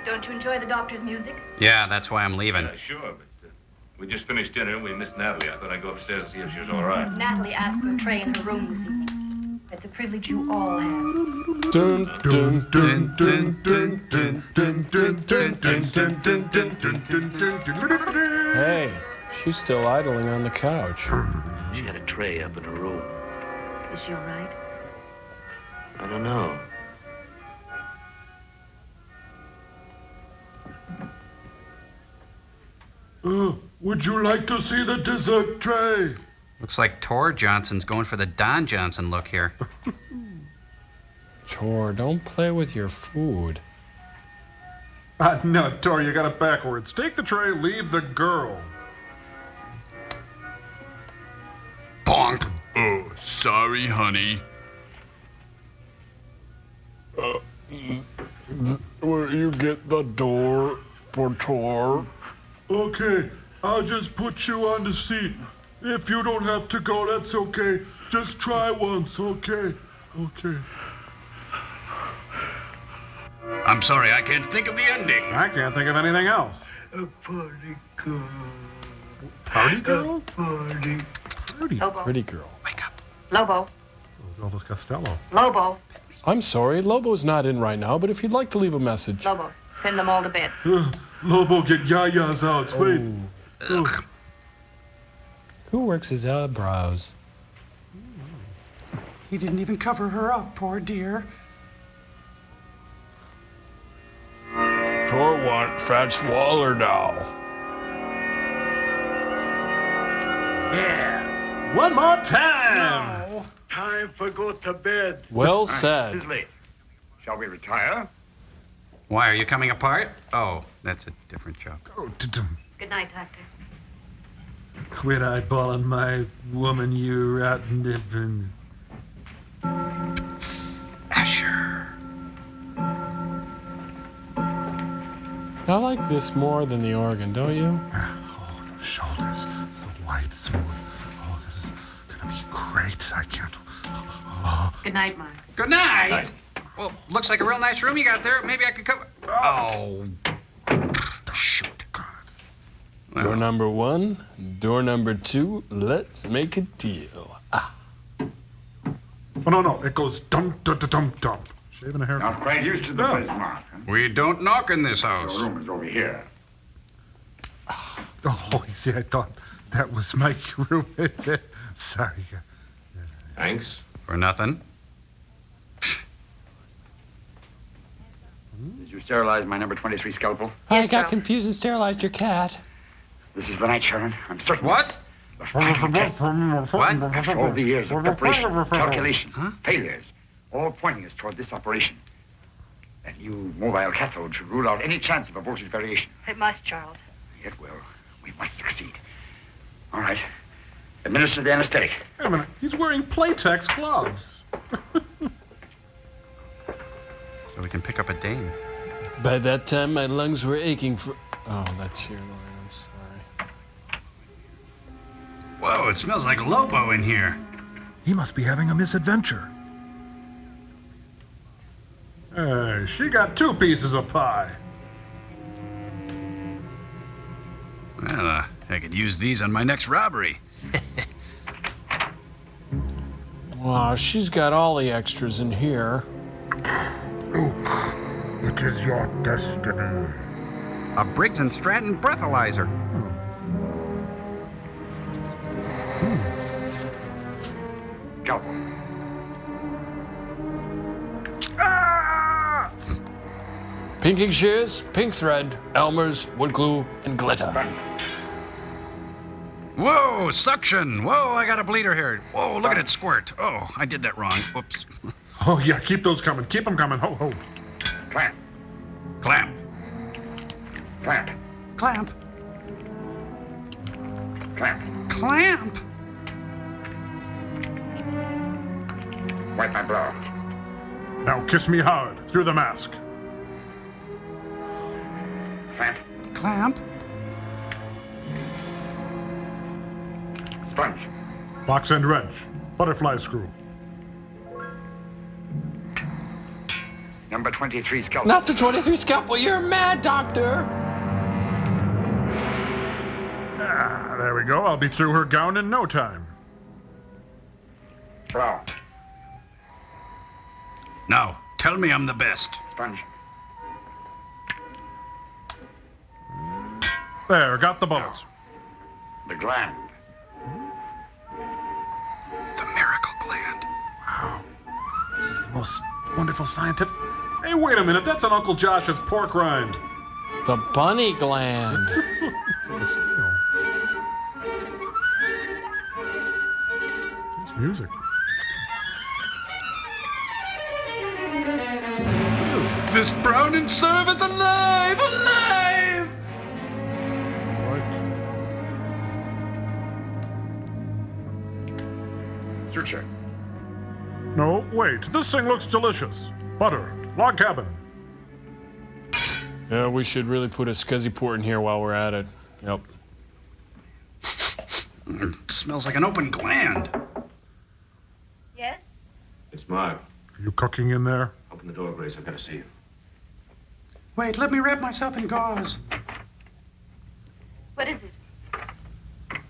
Don't you enjoy the doctor's music?
Yeah, that's why I'm leaving.
Sure, but we just finished dinner and we missed Natalie. I thought I'd go upstairs and see if she was all right.
Natalie asked for a tray in her room this evening. That's a privilege you all have.
Dun, dun, dun, dun, dun, dun, dun, dun, dun, dun, dun, dun, dun. Hey, she's still idling on the couch.
She had a tray up in her room.
Is she all right?
I don't know.
Would you like to see the dessert tray?
Looks like Tor Johnson's going for the Don Johnson look here.
Tor, don't play with your food.
No, Tor, you got it backwards. Take the tray, leave the girl.
Bonk. Oh, sorry, honey.
Will you get the door for Tor?
Okay, I'll just put you on the seat. If you don't have to go, that's okay. Just try once, okay? Okay.
I'm sorry, I can't think of the ending.
I can't think of anything else.
A party girl.
Party girl?
Party.
Party.
Lobo.
Pretty girl.
Lobo.
It was Elvis Costello.
Lobo.
I'm sorry, Lobo's not in right now, but if you'd like to leave a message.
Lobo. Send them all to bed.
Lobo, get yayas out. Wait.
Oh. Who works his eyebrows?
He didn't even cover her up, poor dear.
Tor want fat swaller now.
Yeah. One more time.
No. Time for go to bed.
Well said.
It's late.
Shall we retire?
Why, are you coming apart? Oh, that's a different joke.
Oh,
Good night, Doctor.
quit eyeballing my woman, you rotten dippin'.
Asher.
I like this more than the organ, don't you?
Oh, those shoulders, so light, smooth. Oh, this is gonna be great. I can't. Oh.
Good night, Mark.
Good night. Well, looks like a real nice room you got there. Maybe I could cover. Oh. Shoot.
Door number 1, door number 2, let's make a deal. Ah.
Oh, no. It goes dump, dump, dump, dump. Shaving a hair.
Not quite used to the place, Mark. Huh?
We don't knock in this house.
Your room is over here.
Oh, you see, I thought that was my room. Sorry.
Thanks.
For nothing.
Did you sterilize my number 23 scalpel?
I got confused and sterilized your cat.
This is the night, Sharon. I'm certain.
What?
The final test.
What?
After all the years of preparation, calculation, failures, all pointing us toward this operation. That new mobile cathode should rule out any chance of a voltage variation.
It must, Charles.
It will. We must succeed. All right. Administer the anesthetic.
Wait a minute. He's wearing Playtex gloves.
So we can pick up a dame.
By that time, my lungs were aching for... Oh, that's your line. I'm sorry.
Whoa, it smells like Lobo in here.
He must be having a misadventure. Hey, she got 2 pieces of pie.
Well, I could use these on my next robbery.
Wow, she's got all the extras in here.
Luke, it is your destiny.
A Briggs & Stratton breathalyzer.
Go.
Pinking shears, pink thread, Elmer's, wood glue, and glitter.
Whoa, suction. Whoa, I got a bleeder here. Whoa, look at it squirt. Oh, I did that wrong. Whoops.
Oh, yeah, keep those coming. Keep them coming. Ho, ho.
Clamp.
Clamp.
Clamp.
Clamp.
Clamp.
Clamp.
Wipe my brow.
Now kiss me hard through the mask.
Clamp.
Clamp.
Sponge.
Box and wrench. Butterfly screw.
Number 23 scalpel.
Not the 23 scalpel. You're mad, Doctor.
Ah, there we go. I'll be through her gown in no time.
Flour.
Now, tell me I'm the best.
Sponge.
There, got the bullets.
The gland.
The miracle gland.
Wow. This is the most wonderful scientific... Hey, wait a minute. That's on Uncle Josh's pork rind.
The bunny gland.
It's music.
This brown and serve is alive! Alive!
Suture.
No, wait. This thing looks delicious. Butter. Log cabin.
Yeah, we should really put a scuzzy port in here while we're at it. Yep.
It smells like an open gland.
Yes?
It's Mark.
Are you cooking in there?
Open the door, Grace. I've got to see you.
Wait, let me wrap myself in gauze.
What is it?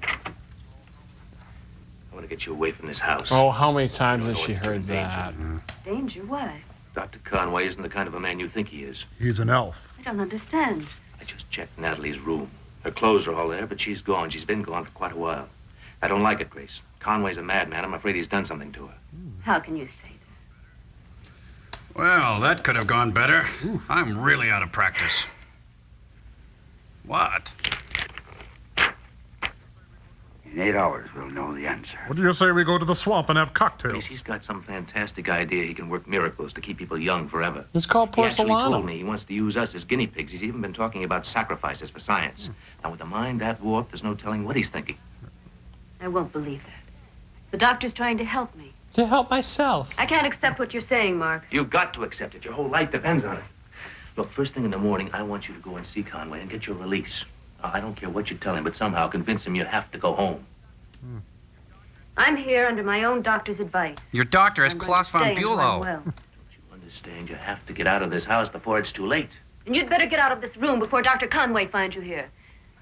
I want to get you away from this house.
Oh, how many times has she heard that?
Danger? Why?
Dr. Conway isn't the kind of a man you think he is.
He's an elf.
I don't understand.
I just checked Natalie's room. Her clothes are all there, but she's gone. She's been gone for quite a while. I don't like it, Grace. Conway's a madman. I'm afraid he's done something to her.
How can you say
Well, that could have gone better. I'm really out of practice. What?
In 8 hours, we'll know the answer.
What do you say we go to the swamp and have cocktails?
Grace, he's got some fantastic idea he can work miracles to keep people young forever.
It's called
He actually
porcelana.
told me he wants to use us as guinea pigs. He's even been talking about sacrifices for science. Now, with a mind that warped, there's no telling what he's thinking.
I won't believe that. The doctor's trying to help me.
To help myself.
I can't accept what you're saying, Mark.
You've got to accept it. Your whole life depends on it. Look, first thing in the morning, I want you to go and see Conway and get your release. I don't care what you tell him, but somehow convince him you have to go home.
I'm here under my own doctor's advice.
Your doctor is
I'm going
Klaus
to
von
stay until I'm
Bülow.
well.
Understand, you have to get out of this house before it's too late.
And you'd better get out of this room before Dr. Conway finds you here.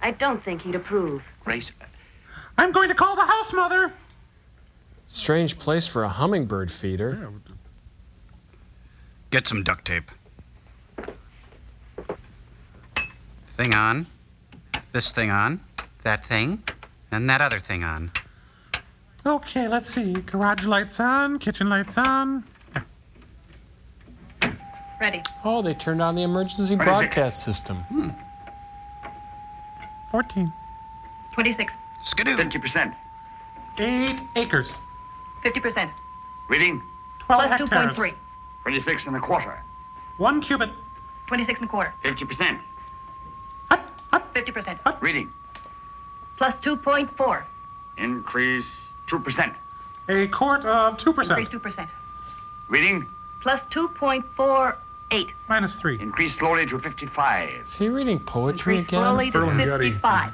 I don't think he'd approve.
Grace,
I'm going to call the house mother.
Strange place for a hummingbird feeder.
Get some duct tape. Thing on. This thing on. That thing. And that other thing on.
Okay, let's see. Garage lights on, kitchen lights on.
Ready.
Oh, they turned on the emergency broadcast system.
14.
26.
Skidoo.
50%.
8 acres.
50%.
Reading.
12
Plus
hectares.
2.3.
26 and a quarter.
1 cubit.
26 and a quarter.
50%.
50%.
Reading.
Plus 2.4.
Increase 2%.
A quart of 2%.
Increase 2%.
Reading.
Plus 2.48.
Minus 3.
Increase slowly to 55.
Is he reading poetry
Increase
again?
slowly to 55.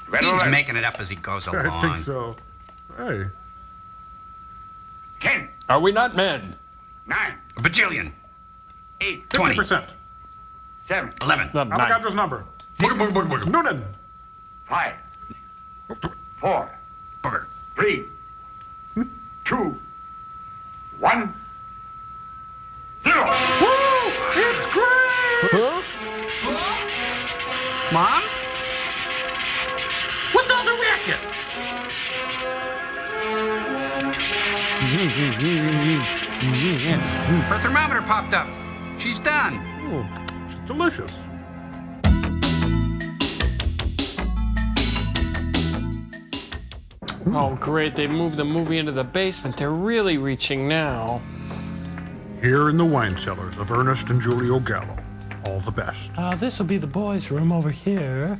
Red
He's
alert.
making it up as he goes along.
I think so. Hey.
10.
Are we not men?
9.
A bajillion.
8.
20.
50%.
7.
11.
Not nine.
Avogadro's number. Noonan.
5. 4.
Booger.
3. 2. 1. 0.
Woo! It's great!
Huh?
Mom?
What's all the racket?
Her thermometer popped up. She's done.
Oh, she's delicious.
Oh, great. They moved the movie into the basement. They're really reaching now.
Here in the wine cellars of Ernest and Julio Gallo. All the best.
This will be the boys' room over here.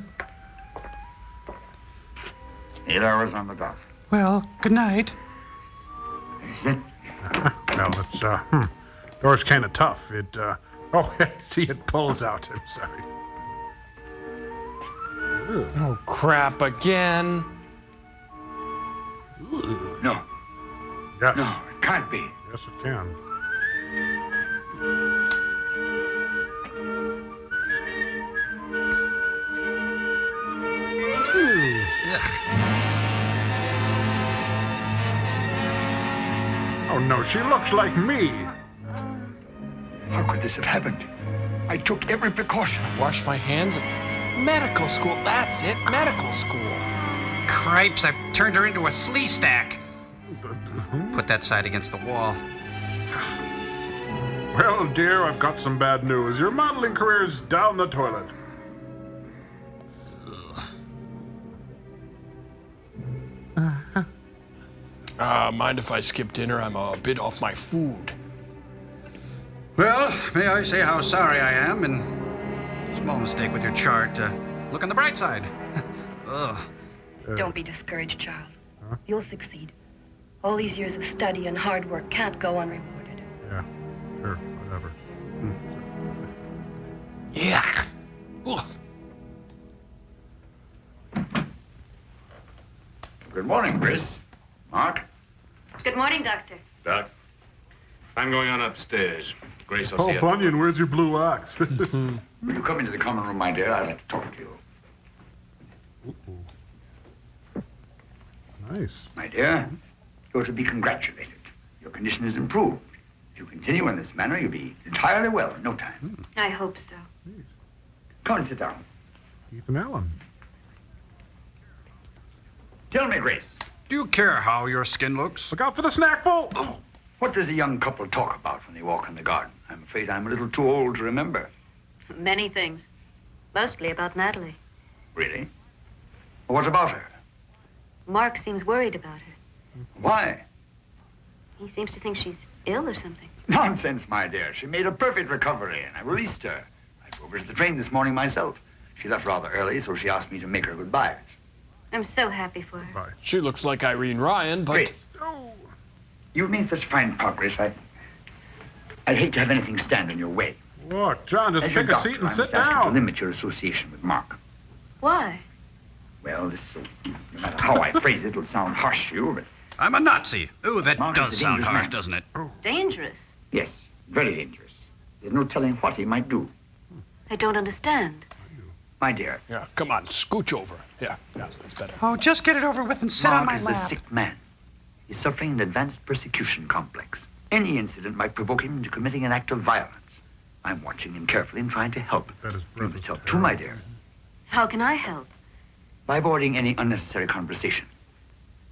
8 hours on the dot.
Well, good night.
No, it's, door's kind of tough. It, oh, I see it pulls out. I'm sorry.
Oh, crap again.
No.
Yes.
No, it can't be.
Yes, it can. Oh no, she looks like me.
How could this have happened? I took every precaution.
Wash my hands. Medical school. That's it. Medical school.
Cripes, I've turned her into a slee stack. Put that side against the wall.
Well, dear, I've got some bad news. Your modeling career's down the toilet.
Mind if I skip dinner? I'm a bit off my food.
Well, may I say how sorry I am, and small mistake with your chart. Look on the bright side. Ugh.
Don't be discouraged, Charles. You'll succeed. All these years of study and hard work can't go unrewarded.
Yeah, sure, whatever.
Yuck.
Good morning, Chris. Mark?
Good morning, Doctor.
Doc, I'm going on upstairs. Grace will see
Oh,
you.
Bunyan, where's your blue ox?
Will you come into the common room, my dear? I'd like to talk to you.
Nice.
My dear, you're to be congratulated. Your condition is improved. If you continue in this manner, you'll be entirely well in no time.
I hope so.
Come and sit down.
Ethan Allen.
Tell me, Grace.
Do you care how your skin looks?
Look out for the snack bowl!
What does a young couple talk about when they walk in the garden? I'm afraid I'm a little too old to remember.
Many things. Mostly about Natalie.
Really? What about her?
Mark seems worried about her.
Why?
He seems to think she's ill or something.
Nonsense, my dear. She made a perfect recovery, and I released her. I drove her to the train this morning myself. She left rather early, so she asked me to make her goodbyes.
I'm so happy for her.
Bye.
She looks like Irene Ryan, but...
Grace, you've made such fine progress. I'd hate to have anything stand in your way.
Look, John, just
As your
pick a
doctor,
seat and
I
sit
must ask you to
down.
limit your association with Mark.
Why?
Well, no matter how I phrase it, it'll sound harsh to you, but
I'm a Nazi. Ooh, that
Mark
does
is a
sound
dangerous
harsh,
man.
doesn't it?
Dangerous.
yes, very dangerous. There's no telling what he might do.
I don't understand.
My dear,
Yeah, come on, scooch over. Yeah, that's better.
Oh, just get it over with and sit on
Mark
my
is a
lap.
sick man. He's suffering an advanced persecution complex. Any incident might provoke him into committing an act of violence. I'm watching him carefully and trying to help.
That is
You
breath
must
is
help too, my dear.
How can I help?
By avoiding any unnecessary conversation.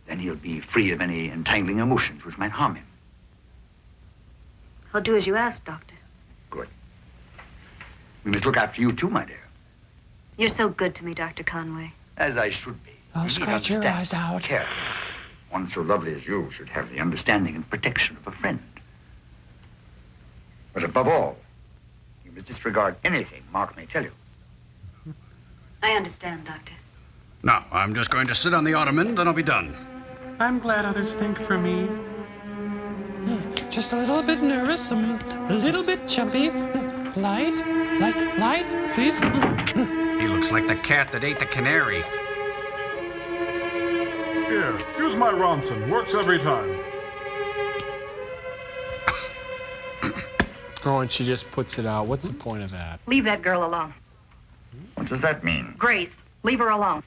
Then he'll be free of any entangling emotions which might harm him.
I'll do as you ask, Doctor.
Good. We must look after you too, my dear.
You're so good to me, Dr. Conway.
As I should be.
I'll
You need
scratch your
understand
eyes out.
Care. One so lovely as you should have the understanding and protection of a friend. But above all, you must disregard anything Mark may tell you.
I understand, Doctor.
No, I'm just going to sit on the ottoman, then I'll be done.
I'm glad others think for me.
Just a little bit nervous, a little bit jumpy. Light, please.
He looks like the cat that ate the canary.
Here, use my Ronson. Works every time.
Oh, and she just puts it out. What's the point of that?
Leave that girl alone.
What does that mean?
Grace, leave her alone.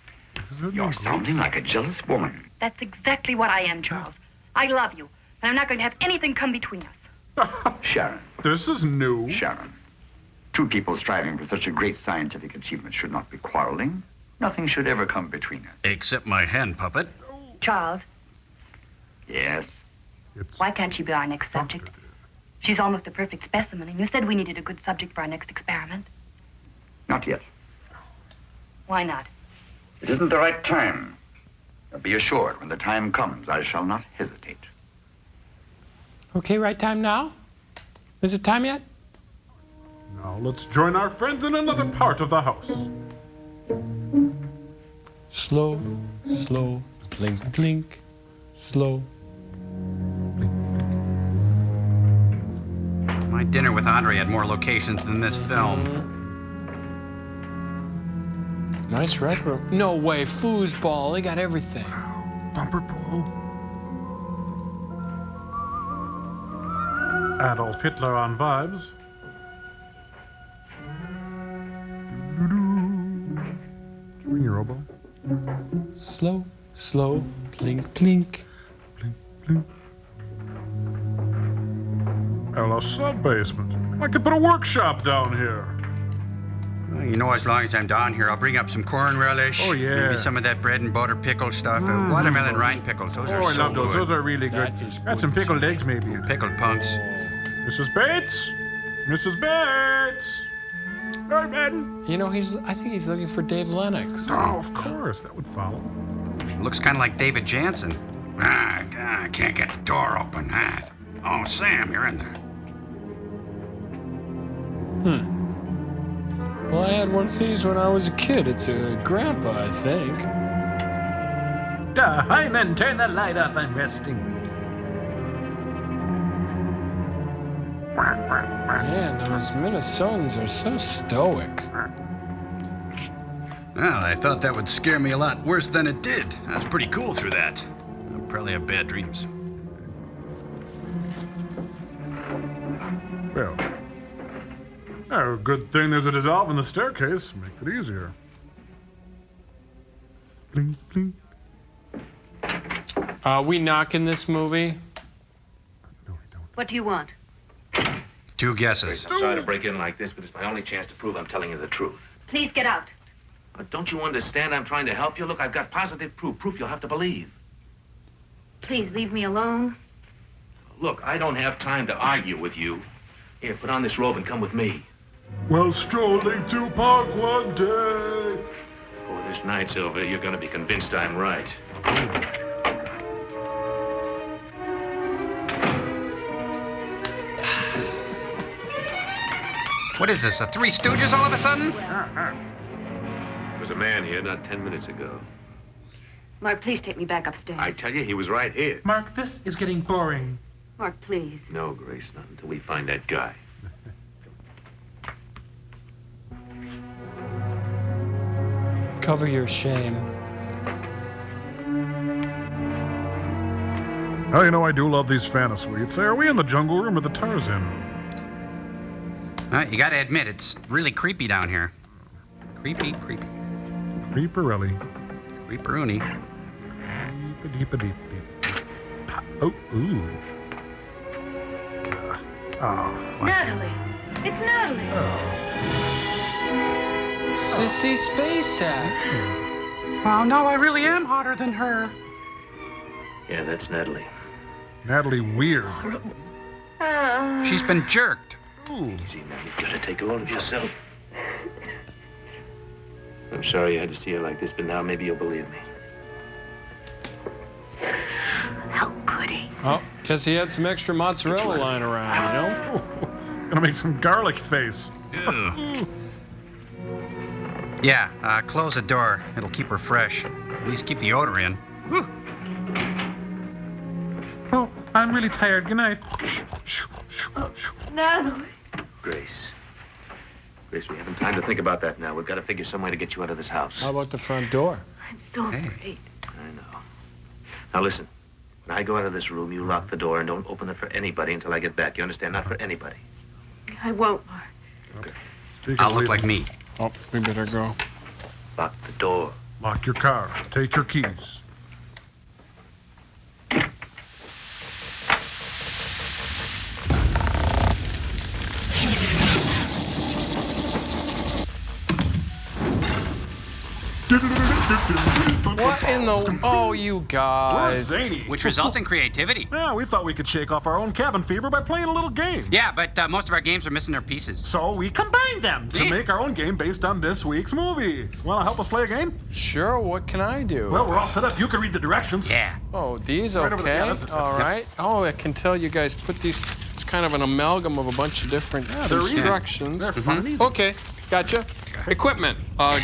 You're sounding like a jealous woman.
That's exactly what I am, Charles. I love you, and I'm not going to have anything come between us.
Sharon.
This is new.
Sharon. Two people striving for such a great scientific achievement should not be quarreling. Nothing should ever come between us.
Except my hand puppet.
Charles,
Yes.
why can't she be our next subject? She's almost a perfect specimen, and you said we needed a good subject for our next experiment.
Not yet.
Why not?
It isn't the right time. But be assured, when the time comes, I shall not hesitate.
Okay, right time now? Is it time yet?
Now let's join our friends in another part of the house.
Slow, blink, blink, slow.
My dinner with Andre had more locations than this film.
Nice rec room. No way, foosball. They got everything.
Bumper pool. Adolf Hitler on vibes. Ring your oboe.
Slow, slow, plink, plink.
Hello, sub-basement. I could put a workshop down here.
Well, you know, as long as I'm down here, I'll bring up some corn relish.
Oh, yeah.
Maybe some of that bread and butter pickle stuff. Watermelon rind pickles. Those are
I
so
love those.
good.
Those are really good. Got some pickled eggs, maybe.
And pickled punks.
Mrs. Bates? Mrs. Bates? Hey, man.
You know, I think he's looking for Dave Lennox.
Oh, of course. That would follow.
Looks kind of like David Jansen. I can't get the door open. Oh, Sam, you're in there.
Well, I had one of these when I was a kid. It's a grandpa, I think.
Hyman, turn the light off. I'm resting.
Man, those Minnesotans are so stoic.
Well, I thought that would scare me a lot worse than it did. I was pretty cool through that. I probably have bad dreams.
Well, good thing there's a dissolve in the staircase. Makes it easier. Blink, blink.
We knocking this movie?
What do you want?
2 guesses.
I'm sorry to break in like this, but it's my only chance to prove I'm telling you the truth.
Please get out.
Don't you understand I'm trying to help you? Look, I've got positive proof you'll have to believe.
Please leave me alone.
Look, I don't have time to argue with you. Here, put on this robe and come with me.
Well, strolling through park one day.
Before this night's over, you're gonna be convinced I'm right.
What is this, the Three Stooges all of a sudden?
There was a man here not 10 minutes ago.
Mark, please take me back upstairs.
I tell you, he was right here.
Mark, this is getting boring.
Mark, please.
No, Grace, not until we find that guy.
Cover your shame.
Oh, you know, I do love these Fantasweets. Say, are we in the jungle room or the Tarzan?
You gotta admit, it's really creepy down here. Creepy.
Creeperelli.
Creeperoonie.
Deep. Oh, ooh.
Natalie. It's Natalie.
Sissy Spacek.
Wow, now I really am hotter than her.
Yeah, that's Natalie.
Natalie Weird.
She's been jerked.
Ooh.
Easy now, you've got to take hold of yourself. I'm sorry you had to see her like this, but now maybe you'll believe me.
How could he?
Oh, guess he had some extra mozzarella lying around, you know?
Gonna make some garlic face.
Yeah, close the door. It'll keep her fresh. At least keep the odor in. Whew.
Oh, I'm really tired. Good night.
Natalie.
Grace, we haven't time to think about that now. We've got to figure some way to get you out of this house.
How about the front door?
I'm so afraid.
I know. Now listen, when I go out of this room, you lock the door and don't open it for anybody until I get back. You understand? Not for anybody.
I won't, Mark.
Okay.
I'll look like me.
Oh, we better go.
Lock the door.
Lock your car. Take your keys.
What in the... Oh, you
We're
guys.
zany.
Which results in creativity.
Yeah, we thought we could shake off our own cabin fever by playing a little game.
Yeah, but most of our games are missing their pieces.
So we combined them to make our own game based on this week's movie. Want to help us play a game?
Sure, what can I do?
Well, we're all set up. You can read the directions.
Yeah.
Oh, these
Right over there.
okay.
Yeah, that's
All right. Oh, I can tell you guys put these... It's kind of an amalgam of a bunch of different
they're easy.
instructions.
They're fun and easy.
Okay, gotcha. Equipment.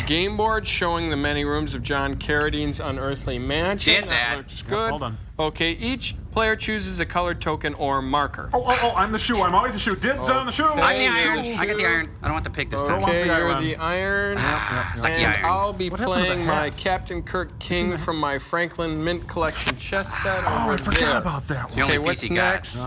Game board showing the many rooms of John Carradine's Unearthly Mansion.
Did that.
Looks good.
Hold on.
Okay, each player chooses a colored token or marker.
Oh, I'm the shoe. I'm always the shoe. Dibs on the shoe.
I'm the iron. I get the iron. I don't want the pig this time.
Okay,
the
you're
iron?
the iron.
Lucky
And
iron.
I'll be
What happened to the
playing my
hat?
Captain Kirk King from my Franklin Mint Collection chess set.
Oh,
over
I forgot
there.
about that
the
one.
only
Okay,
piece
what's
he got.
next?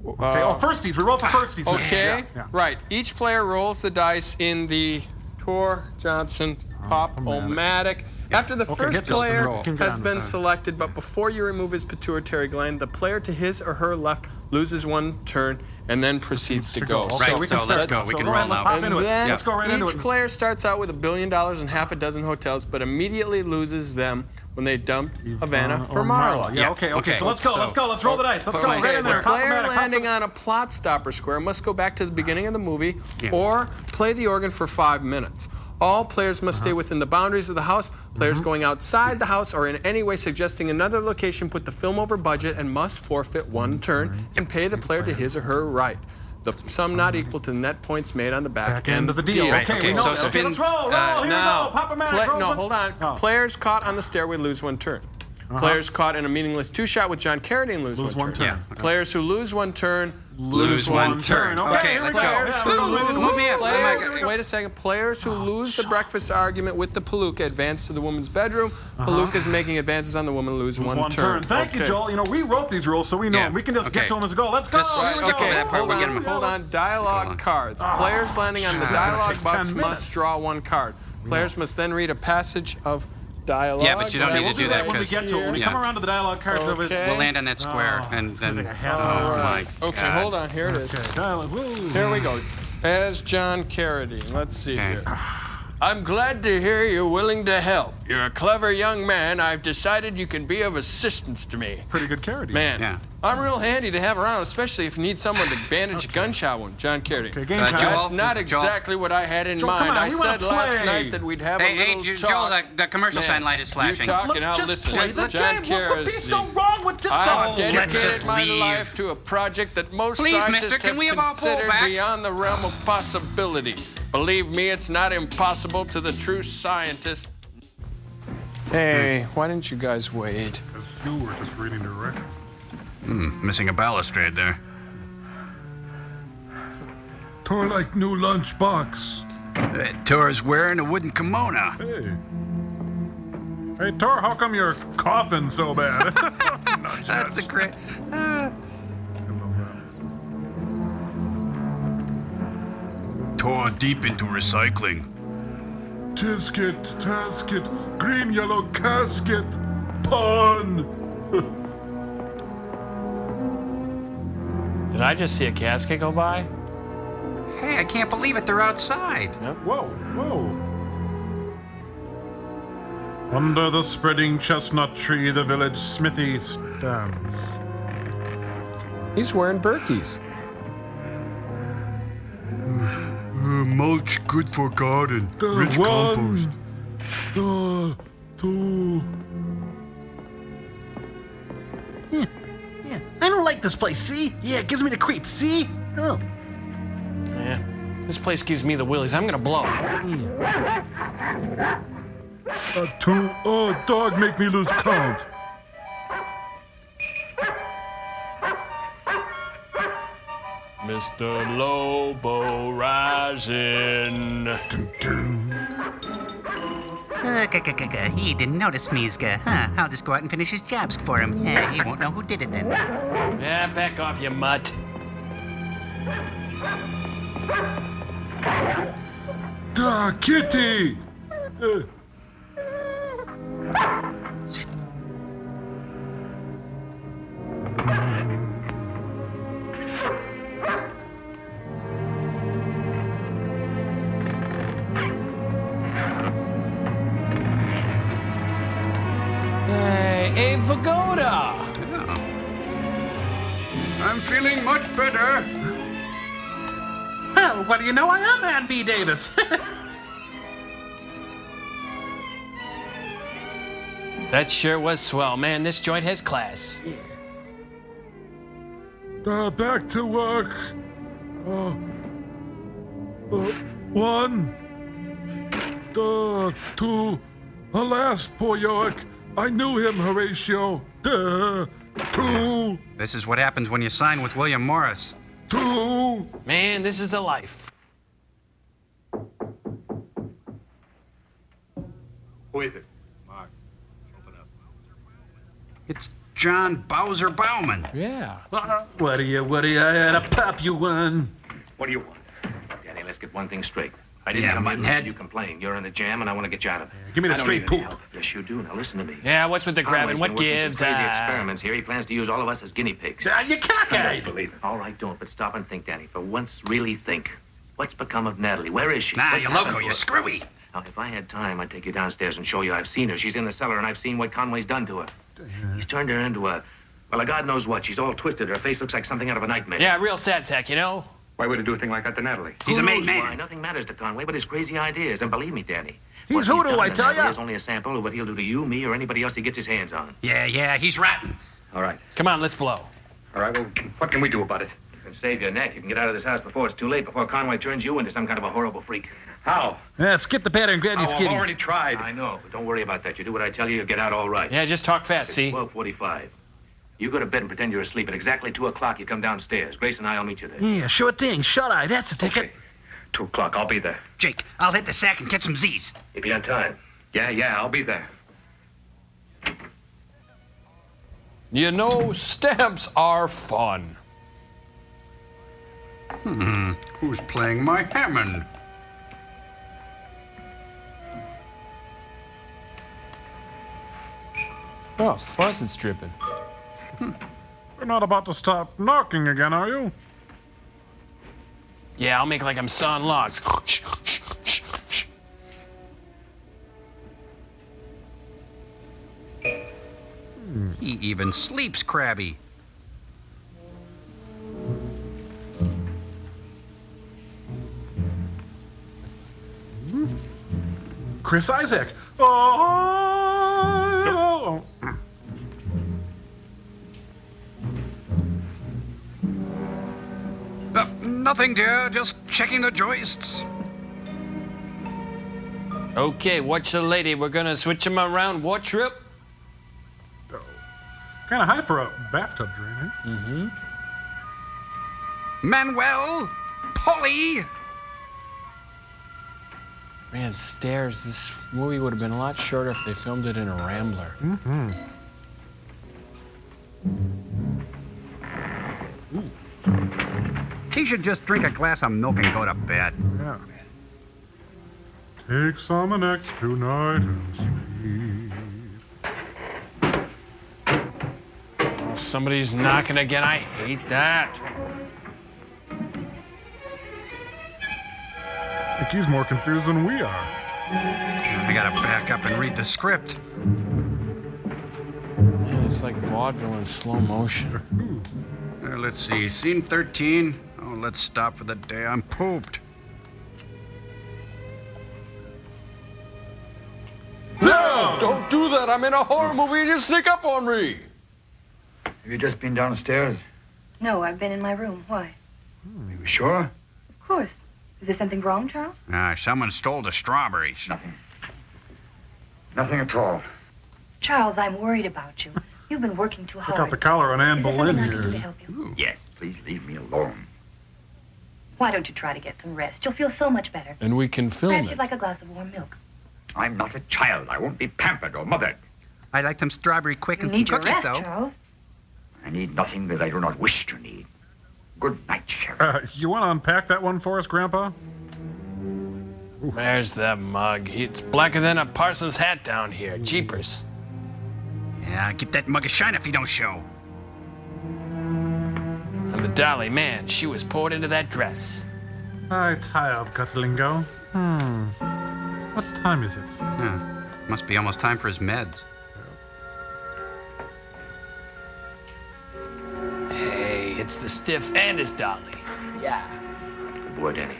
Okay. Firsties. We roll for firsties. man.
Okay.
Yeah.
Right. Each player rolls the dice in the Tor Johnson Pop-O-Matic. After the first player has been selected, but before you remove his pituitary gland, the player to his or her left loses one turn and then proceeds to go.
Right, so let's go. We can roll now.
Let's go right into it.
Each player starts out with $1 billion and half a dozen hotels, but immediately loses them when they dump Havana for Marla.
Yeah, okay. So let's go. Let's roll the dice. Let's go. Right in there.
The player landing on a plot stopper square must go back to the beginning of the movie or play the organ for 5 minutes. All players must stay within the boundaries of the house. Players going outside the house or in any way suggesting another location put the film over budget and must forfeit one turn and pay the player to his or her right. The sum not equal to the net points made on the back end
of the deal.
Right,
Okay,
so
let's roll. Here we go. Pop-O-Matic.
No, hold on. Players caught on the stairway lose one turn. Players caught in a meaningless two-shot with John Carradine lose one turn.
Yeah.
Players who lose one turn
lose one turn. Okay, let's go.
Wait a second. Players who lose the breakfast argument with the Palooka advance to the woman's bedroom. Palooka's making advances on the woman lose one turn.
Thank you, Joel. You know, we wrote these rules, so we know them. We can just get to them as we go. Let's go.
Hold on. Dialogue cards. Players landing on the dialogue box must draw one card. Players must then read a passage of dialogue.
Yeah, but you don't need to do that
when we get to it. When we come around to the dialogue cards over it,
we'll land on that square and then.
Okay, hold on. Here it is. Here we go. As John Carradine. Let's see here. I'm glad to hear you're willing to help. You're a clever young man. I've decided you can be of assistance to me.
Pretty good Carradine.
Man, I'm real handy to have around, especially if you need someone to bandage a gunshot wound. John Carradine.
Okay, game time.
That's not exactly what I had in mind. I said last night that we'd have a little
Joel,
talk.
the commercial sign light is flashing.
Let's
just play the game. What could be so wrong with just
I've
going?
dedicated my life to a project that most scientists have considered beyond the realm of possibility. Believe me, it's not impossible to the true scientist. Hey, why didn't you guys wait?
Because you were just reading directly.
Missing a balustrade there.
Tor like new lunchbox.
Tor's wearing a wooden kimono.
Hey, Tor, how come you're coughing so bad?
That's a great.
Tor deep into recycling.
Tisket, tasket, green yellow casket, pun.
Did I just see a casket go by?
Hey, I can't believe it. They're outside.
Yep.
Whoa. Under the spreading chestnut tree, the village smithy stands.
He's wearing Berkeys.
Mulch good for garden. Rich compost.
The two.
Yeah, I don't like this place, see? Yeah, it gives me the creeps, see? Oh.
Yeah, this place gives me the willies. I'm gonna blow.
Two. Oh, dog make me lose count.
Mr. Lobo rising.
He didn't notice Mizga. I'll just go out and finish his jobs for him. Yeah, he won't know who did it then.
Yeah, back off, you mutt.
Da kitty.
Sit.
Hey, Abe Vigoda!
I'm feeling much better.
Well, what do you know? I am Ann B. Davis.
That sure was swell, man. This joint has class.
Back to work. One. Two. Alas, poor York. I knew him, Horatio. Two.
This is what happens when you sign with William Morris.
Two.
Man, this is the life.
Who is it? Mark, open up.
It's John Bowser Bauman.
Yeah.
What do you, I had to pop you one.
What do you want? Danny, let's get one thing straight. I didn't
Yeah,
come in
Muttonhead.
you complain. You're in the jam, and I want to get you out of it.
Give me the
I don't
straight
need any
poop.
help. Yes, you do. Now listen to me.
Yeah, what's with the grabbing?
Conway's
What
been working some
gives?
crazy experiments here. He plans to use all of us as guinea pigs.
You cockeyed.
Believe it. All right, don't. But stop and think, Danny. For once, really think. What's become of Natalie? Where is she?
Nah,
What's
you
happened
loco,
to
you
her?
screwy.
Now, if I had time, I'd take you downstairs and show you I've seen her. She's in the cellar, and I've seen what Conway's done to her. He's turned her into a God knows what. She's all twisted. Her face looks like something out of a nightmare.
Yeah, real sad sack, you know?
Why would he do a thing like that to Natalie?
He's a
Who
made
knows
man.
why? Nothing matters to Conway but his crazy ideas. And believe me, Danny.
He's
what
hoodoo,
done
I
to
tell
Natalie
ya.
is only a sample of what he'll do to you, me, or anybody else he gets his hands on.
Yeah, he's rotten.
All right.
Come on, let's blow.
All right, well, what can we do about it?
You can save your neck. You can get out of this house before it's too late, before Conway turns you into some kind of a horrible freak.
How?
Yeah, skip the pattern and grab your
I've
skitties.
already tried.
I know, but don't worry about that. You do what I tell you, you'll get out all right.
Yeah, just talk fast, see?
12:45. You go to bed and pretend you're asleep. At exactly 2 o'clock, you come downstairs. Grace and I'll meet you there.
Yeah, sure thing. Shut eye. That's a ticket.
Okay. 2 o'clock, I'll be there.
Jake, I'll hit the sack and catch some Z's.
If you're on time.
Yeah, I'll be there.
You know, stamps are fun.
Who's playing my Hammond?
Oh, faucet's dripping.
You're not about to stop knocking again, are you?
Yeah, I'll make like I'm sawing logs.
He even sleeps crabby.
Chris Isaac. Oh.
Nothing, dear. Just checking the joists.
Okay, watch the lady. We're gonna switch him around. What trip?
Kind of high for a bathtub drain, eh?
Mm-hmm.
Manuel, Polly.
Man, stairs. This movie would have been a lot shorter if they filmed it in a Rambler.
Mm-hmm.
He should just drink a glass of milk and go to bed.
Yeah. Take some next tonight and sleep.
Oh, somebody's knocking again. I hate that.
I think he's more confused than we are.
I gotta back up and read the script.
Man, it's like vaudeville in slow motion.
Let's see, scene 13. Oh, let's stop for the day. I'm pooped.
No, don't do that. I'm in a horror movie and you sneak up on me.
Have you just been downstairs?
No, I've been in my room. Why?
Are you sure?
Of course. Is there something wrong, Charles?
Someone stole the strawberries.
Nothing. Nothing at all.
Charles, I'm worried about you. You've been working too hard.
Check out the collar on Anne
Is there
Boleyn
something I can do to
here.
help you?
Yes, please leave me alone.
Why don't you try to get some rest? You'll feel so much better.
And we can film
Perhaps
it.
you'd like a glass of warm milk.
I'm not a child. I won't be pampered or mothered.
I like them strawberry quick
You
and some
need your
cookies,
rest,
though.
Charles.
I need nothing that I do not wish to need. Good night, Sheriff.
You want to unpack that one for us, Grandpa?
There's that mug. It's blacker than a parson's hat down here. Jeepers.
Yeah, get that mug a shine if you don't show.
And the dolly, man, she was poured into that dress.
I tired, Cutlingo. What time is it?
Must be almost time for his meds.
Hey, it's the stiff and his dolly. Yeah.
Good boy, Danny.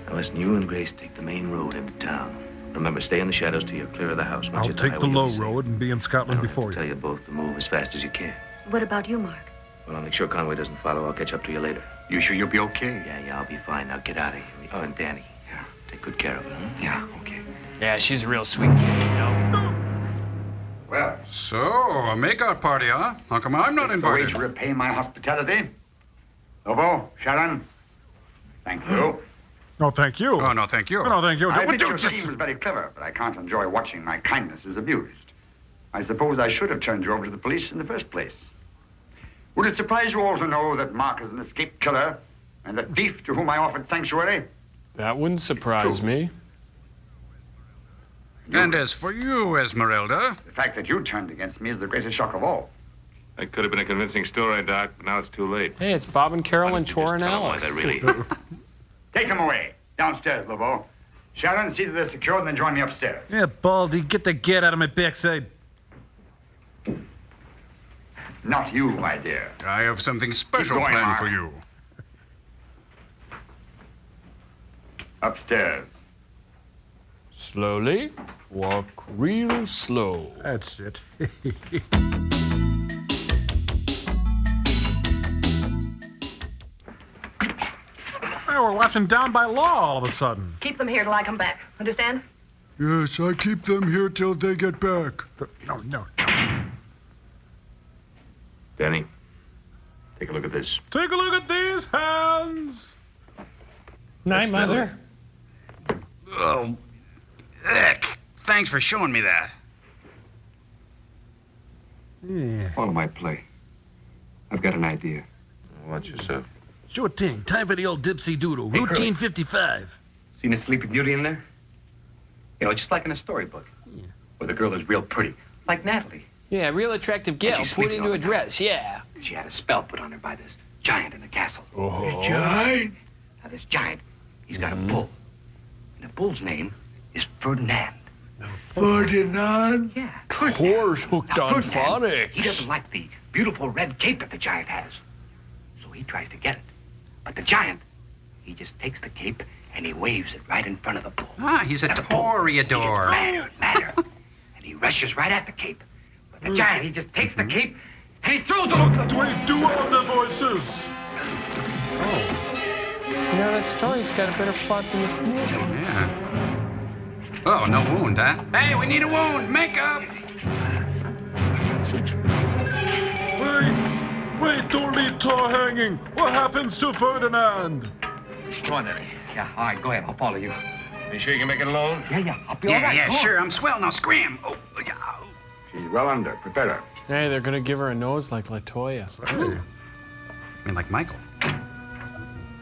Now listen, you and Grace take the main road into town. Remember, stay in the shadows till you're clear of the house. Once
I'll
you're
take the
highway,
low
you'll be
road and be in Scotland
safe.
before
I'll tell
you.
you both to move as fast as you can.
What about you, Mark?
Well, I'll make sure Conway doesn't follow. I'll catch up to you later.
You sure you'll be okay?
Yeah, I'll be fine. Now get out of here. Oh, and Danny.
Yeah.
Take good care of her, huh?
Yeah, okay.
Yeah, she's a real sweet kid, you know?
Well,
So, a makeout party, huh? How come I'm not
a way
invited?
to repay my hospitality. Lobo, Sharon, thank you.
No, thank you.
Oh, no, thank you.
No, thank you.
I
Would
admit
you
your
just...
scheme was very clever, but I can't enjoy watching my kindnesses abused. I suppose I should have turned you over to the police in the first place. Would it surprise you all to know that Mark is an escaped killer and a thief to whom I offered sanctuary?
That wouldn't surprise me.
And as for you, Esmeralda...
The fact that you turned against me is the greatest shock of all.
That could have been a convincing story, Doc, but now it's too late.
Hey, it's Bob and Carol and Torrin Ellis.
Take them away. Downstairs, Lobo. Sharon, see that they're secured and then join me upstairs.
Yeah, Baldy, get the get out of my backside.
Not you, my dear.
I have something special
Keep going,
planned
Mark.
for you.
Upstairs.
Slowly. Walk real slow.
That's it. Hey, we're watching Down by Law all of a sudden.
Keep them here till I come back. Understand?
Yes, I keep them here till they get back.
No.
Danny, take a look at this.
Take a look at these hands.
Night, Mother.
Oh, heck. Thanks for showing me that.
Yeah.
Follow my play. I've got an idea. Watch yourself.
Sure thing. Time for the old dipsy doodle.
Hey,
Routine
Curly.
55.
Seen a Sleeping Beauty in there? You know, just like in a storybook. Yeah. Where the girl is real pretty. Like Natalie.
Yeah, real attractive gal
she's
put
sleeping
into
all
a
the
dress, yeah.
She had a spell put on her by this giant in the castle.
Oh.
Giant? Now, this giant, he's got a bull. And the bull's name is Ferdinand.
Ferdinand?
Yeah.
Of course, hooked
Now,
on
Ferdinand,
phonics.
he doesn't like the beautiful red cape that the giant has. So he tries to get it. But the giant, he just takes the cape and he waves it right in front of the bull.
Ah, he's a
Now, the bull,
toreador.
He gets madder and madder. And he rushes right at the cape. But the giant, he just takes the cape and he throws it over the bull.
Wait, do all the voices.
You know, that story's got a better plot than this movie.
Yeah. Oh, no wound, huh? Hey, we need a wound. Makeup.
Wait, don't leave Tor hanging. What happens to Ferdinand?
Extraordinary. Yeah, all right, go ahead. I'll follow you.
You sure you can make it alone?
Yeah, I'll be all
Yeah,
right.
yeah,
Go on.
sure. I'm swell. Now scram. Oh, yeah.
She's well under. Prepare her.
Hey, they're gonna give her a nose like Latoya.
I mean, like Michael.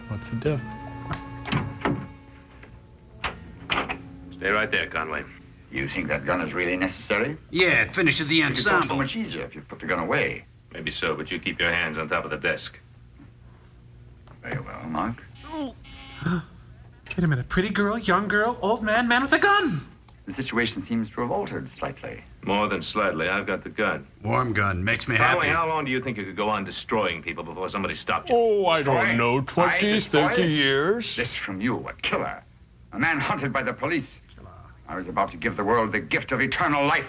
What's the diff?
Stay right there, Conway.
You think that gun is really necessary?
Yeah, it finishes the
It could go so
ensemble.
much easier if you put the gun away.
Maybe so, but you keep your hands on top of the desk.
Very well, Mark.
Wait a minute. Pretty girl, young girl, old man, man with a gun.
The situation seems to have altered slightly.
More than slightly, I've got the gun.
Warm gun makes me
Conway,
happy.
how long do you think you could go on destroying people before somebody stopped you?
Oh, I don't
Boy,
know, 20,
I,
30
boy.
years.
This from you, a killer. A man hunted by the police. I was about to give the world the gift of eternal life.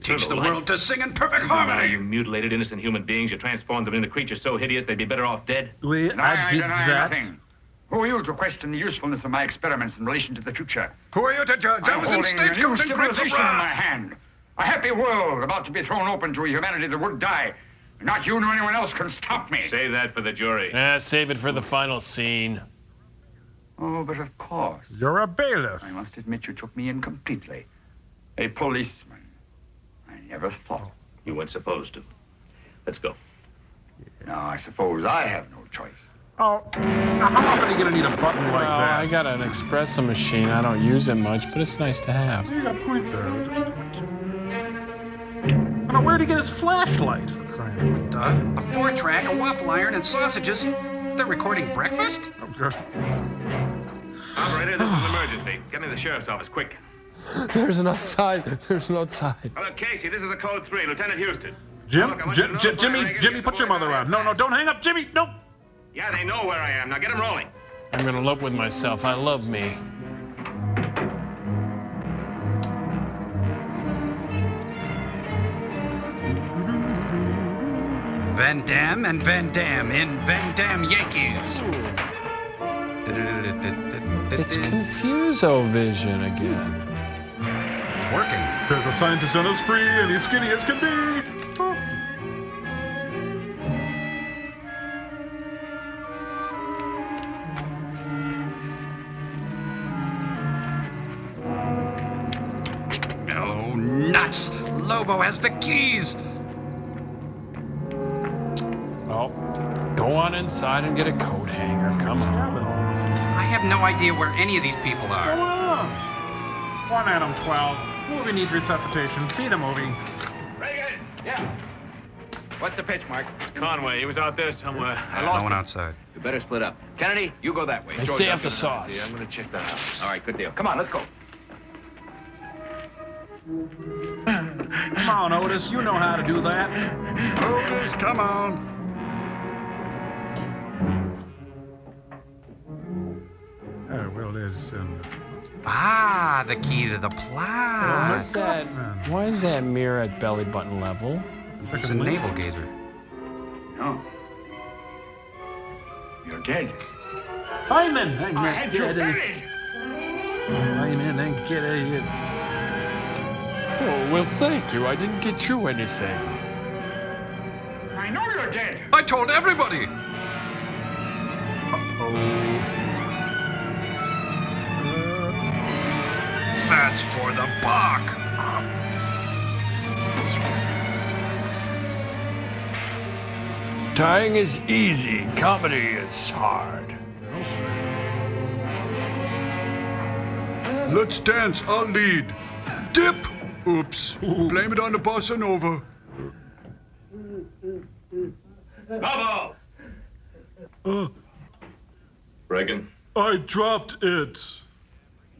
Teach the world to sing in perfect
Now
harmony.
you mutilated innocent human beings. You transformed them into creatures so hideous they'd be better off dead.
Wait,
And
I did
deny
that.
nothing. Who are you to question the usefulness of my experiments in relation to the future?
Who are you to judge? I
I'm
was in
holding a new
stagecoach and grapes
civilization
of
in my
wrath.
hand. A happy world about to be thrown open to a humanity that would die. Not you nor anyone else can stop me.
Save that for the jury.
Save it for the final scene.
Oh, but of course.
You're a bailiff.
I must admit you took me in completely. A policeman. I never thought.
You weren't supposed to. Let's go.
Now, I suppose I have no choice.
Oh, now how often are you gonna need a button like
Well,
that?
I got an espresso machine. I don't use it much, but it's nice to have.
You got a point there. Now, where'd he get his flashlight? For crying out loud.
A 4-track, a waffle iron, and sausages. They're recording breakfast?
Okay.
Operator, this is an emergency. Get me to the sheriff's office, quick.
There's an outside. There's an outside.
Hello, Casey. This is a code 3, Lieutenant Houston.
Jim,
Look, I want you to notify
Jimmy,
Reagan
Jimmy,
and
put
the
your
boys
mother
out
on.
there.
No, don't hang up, Jimmy. No.
Yeah, they know where I am. Now get them rolling.
I'm gonna elope with myself. I love me.
Van Damme and Van Damme in Van Damme Yankees.
It's Confuso-Vision again.
It's working.
There's a scientist on a spree, and he's skinny as can be. Oh.
Oh, nuts!
Lobo has the keys.
Well, go on inside and get a coat hanger. Come on.
I have no idea where any of these people
What's
are.
going on? One Adam 12. Movie needs resuscitation. See the movie.
Reagan! Yeah.
What's the pitch, Mark?
It's Conway. He was out there somewhere. I
No
lost
one
him.
outside.
You better split up. Kennedy, you go that way.
And
George,
stay
I'll
off the
get
sauce.
Yeah, I'm gonna check the house.
All right, good deal. Come on, let's go.
Come on, Otis. You know how to do that.
Otis, come on.
Well, there's...
Ah, the key to the plot.
What's that? Why is that mirror at belly button level?
It's a navel gazer.
No. You're dead.
Hyman, I'm
I
not
had you
dead.
buried.
Hyman, I get it.
Oh, well, thank you. I didn't get you anything.
I know you're dead.
I told everybody.
That's for the buck.
Dying is easy. Comedy is hard.
Let's dance. I'll lead. Dip. Oops. Blame it on the bossa nova.
Lobo! Reagan?
I dropped it.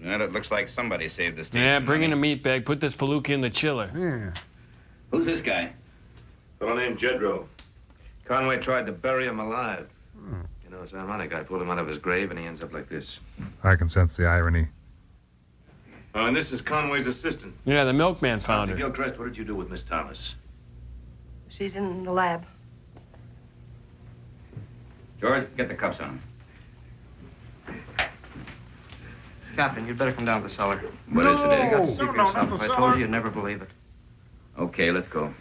Well, it looks like somebody saved the station.
Yeah, bring in a meat bag. Put this palooka in the chiller.
Yeah.
Who's this guy?
Fellow named Jedro. Conway tried to bury him alive. You know, it's ironic. I pulled him out of his grave, and he ends up like this.
I can sense the irony.
Oh, and this is Conway's assistant.
Yeah, the milkman found her.
Gilchrist, what did you do with Miss Thomas?
She's in the lab.
George, get the cuffs on him.
Captain, you'd better come down to the cellar.
What is it, Eddie?
No, not the
If I
cellar.
told you, you'd never believe it.
Okay, let's go.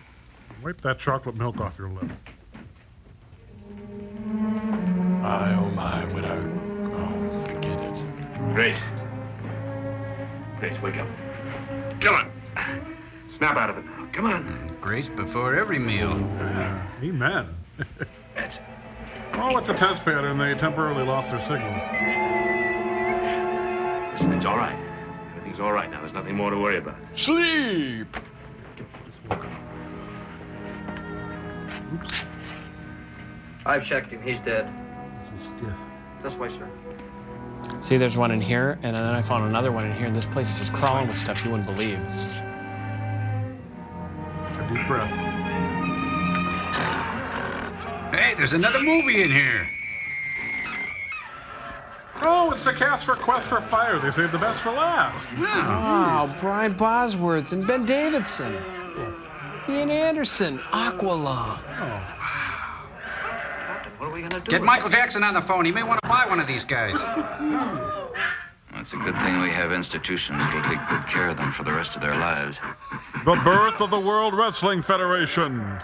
Wipe that chocolate milk off your lip.
My, oh my, would I... Oh, forget it.
Grace. Grace, wake up. Come on. Snap out of it now. Come on.
Grace before every meal.
Amen.
That's it.
Oh, it's a test pattern. They temporarily lost their signal.
Listen, it's all right. Everything's all right now. There's nothing more to worry about.
Sleep!
Oops.
I've checked him. He's dead.
This is stiff.
This way, sir.
See, there's one in here, and then I found another one in here, and this place is just crawling with stuff you wouldn't believe. It's...
A deep breath.
Hey, there's another movie in here.
Oh, it's the cast for Quest for Fire. They saved the best for last.
Wow, Brian Bosworth and Ben Davidson. Ian Anderson, Aqualung.
What are we going to do?
Get Michael Jackson on the phone. He may want to buy one of these guys.
It's a good thing we have institutions that'll take good care of them for the rest of their lives.
The birth of the World Wrestling Federation.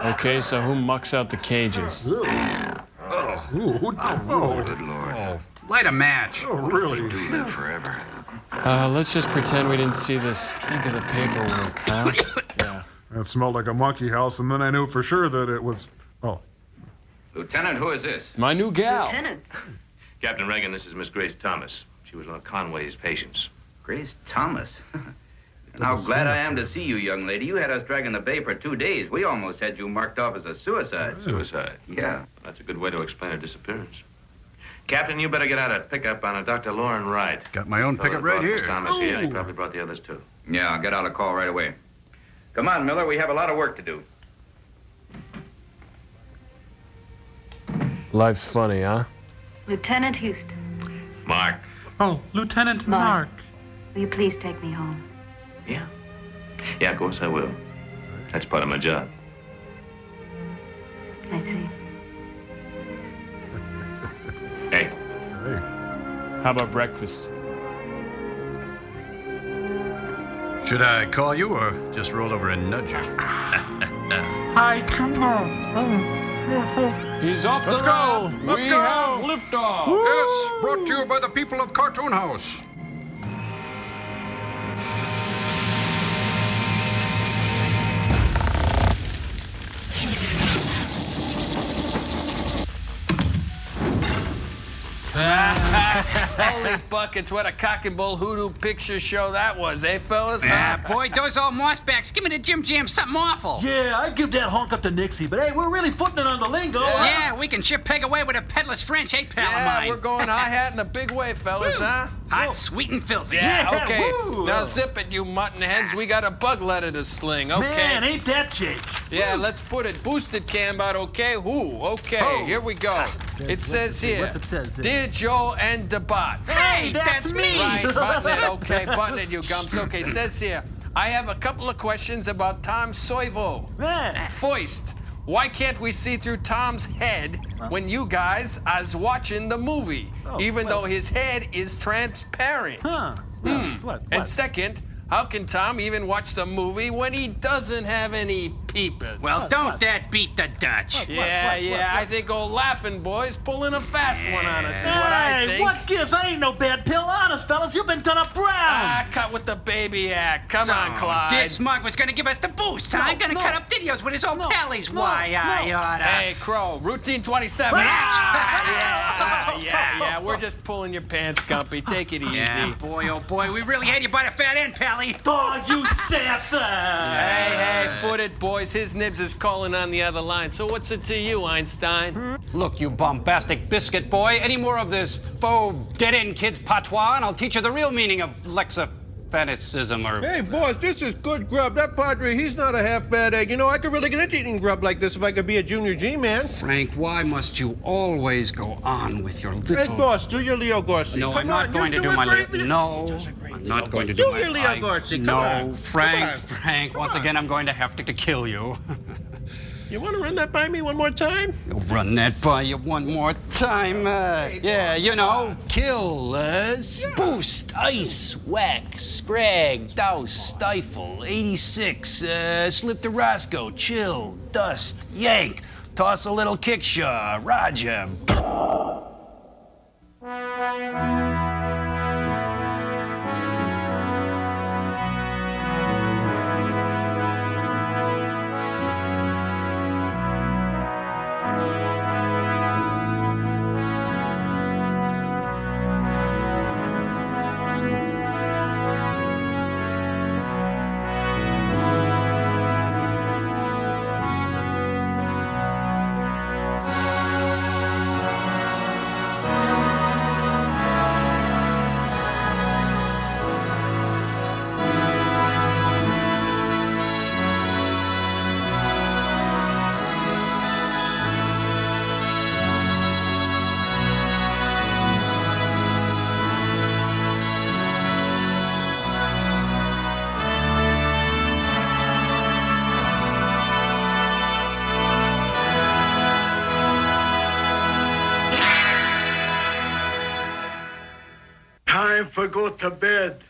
Okay, so who mucks out the cages?
Ooh,
Good Lord.
Oh, light a match.
Oh, really?
Do live forever.
Let's just pretend we didn't see this. Think of the paperwork, huh? Yeah.
It smelled like a monkey house, and then I knew for sure that it was... Oh.
Lieutenant, who is this?
My new gal.
Lieutenant.
Captain Reagan, this is Miss Grace Thomas. She was one of Conway's patients.
Grace Thomas. How glad I am to see you, young lady. You had us dragging the bay for 2 days. We almost had you marked off as a suicide.
Suicide?
Yeah.
That's a good way to explain her disappearance. Captain, you better get out a pickup on a Dr. Lauren Wright.
Got my own pickup right
Miss
here.
Thomas here, and he probably brought the others too.
Yeah, I'll get out a call right away. Come on, Miller. We have a lot of work to do.
Life's funny, huh?
Lieutenant Houston,
Mark.
Oh, Lieutenant
Mark. Will you please take me home?
Yeah. Yeah, of course I will. That's part of my job.
I see.
Hey.
How about breakfast?
Should I call you or just roll over and nudge you?
Hi, come on.
He's off
Let's
the
go.
road.
Let's
We
go.
have liftoff.
Yes, brought to you by the people of Cartoon House.
8 buckets. What a cock and bull hoodoo picture show that was, eh, fellas?
Ah, boy, those old mossbacks. Give me the Jim Jam something awful.
Yeah, I'd give that honk up to Nixie, but hey, we're really footing it on the lingo.
Yeah, we can chip peg away with a peddler's French, eh, pal of mine?
We're going hi-hat in a big way, fellas, huh?
Hot, sweet, and filthy.
Yeah, okay.
woo.
Now zip it, you mutton heads. We got a bug letter to sling, okay?
Man, ain't that Jake?
Yeah, let's put it boosted cam out, okay? Okay, here we go. It says here,
What's it says?
Dear Joe and the bot.
Hey, that's me!
Right, button it, okay, button it, you gums. Okay, says here, I have a couple of questions about Tom Soivo. First, why can't we see through Tom's head when you guys is watching the movie, even though his head is transparent? And second, how can Tom even watch the movie when he doesn't have any peepers?
Well, don't that beat the Dutch?
Yeah, I think old Laughing Boy's pulling a fast one on us, is what I
Hey,
think.
what gives? I ain't no bad pill. Honest, fellas, you've been done up brown.
Ah, cut with the baby act. Come on, Clyde.
This mug was gonna give us the boost, huh? I'm gonna cut up videos with his old pallies. Why, I oughta.
Hey, Crow, routine 27. Yeah, we're just pulling your pants, Gumpy. Take it easy.
Yeah, boy, oh boy, we really had you by the fat end, Pally.
Oh, you Samson!
Hey, footed boys, his nibs is calling on the other line. So what's it to you, Einstein?
Look, you bombastic biscuit boy, any more of this faux dead-end kid's patois, and I'll teach you the real meaning of lexaphanism or...
Hey, boss, this is good grub. That Padre, he's not a half-bad egg. You know, I could really get into eating grub like this if I could be a junior G-man.
Frank, why must you always go on with your little...
Hey, boss, do your Leo Gorsi.
No,
Come
I'm not
on,
going to
you
do my
it
Leo. No, I'm not going to do my...
Do your Leo Gorsi, come on.
No, Frank,
Come on.
Frank, once again, I'm going to have to kill you.
You want to run that by me one more time?
Run that by you one more time. Yeah, you know, kill, boost, ice, whack, scrag, douse, stifle, 86, slip to Roscoe, chill, dust, yank, toss a little kickshaw, Roger.
Time for go to bed.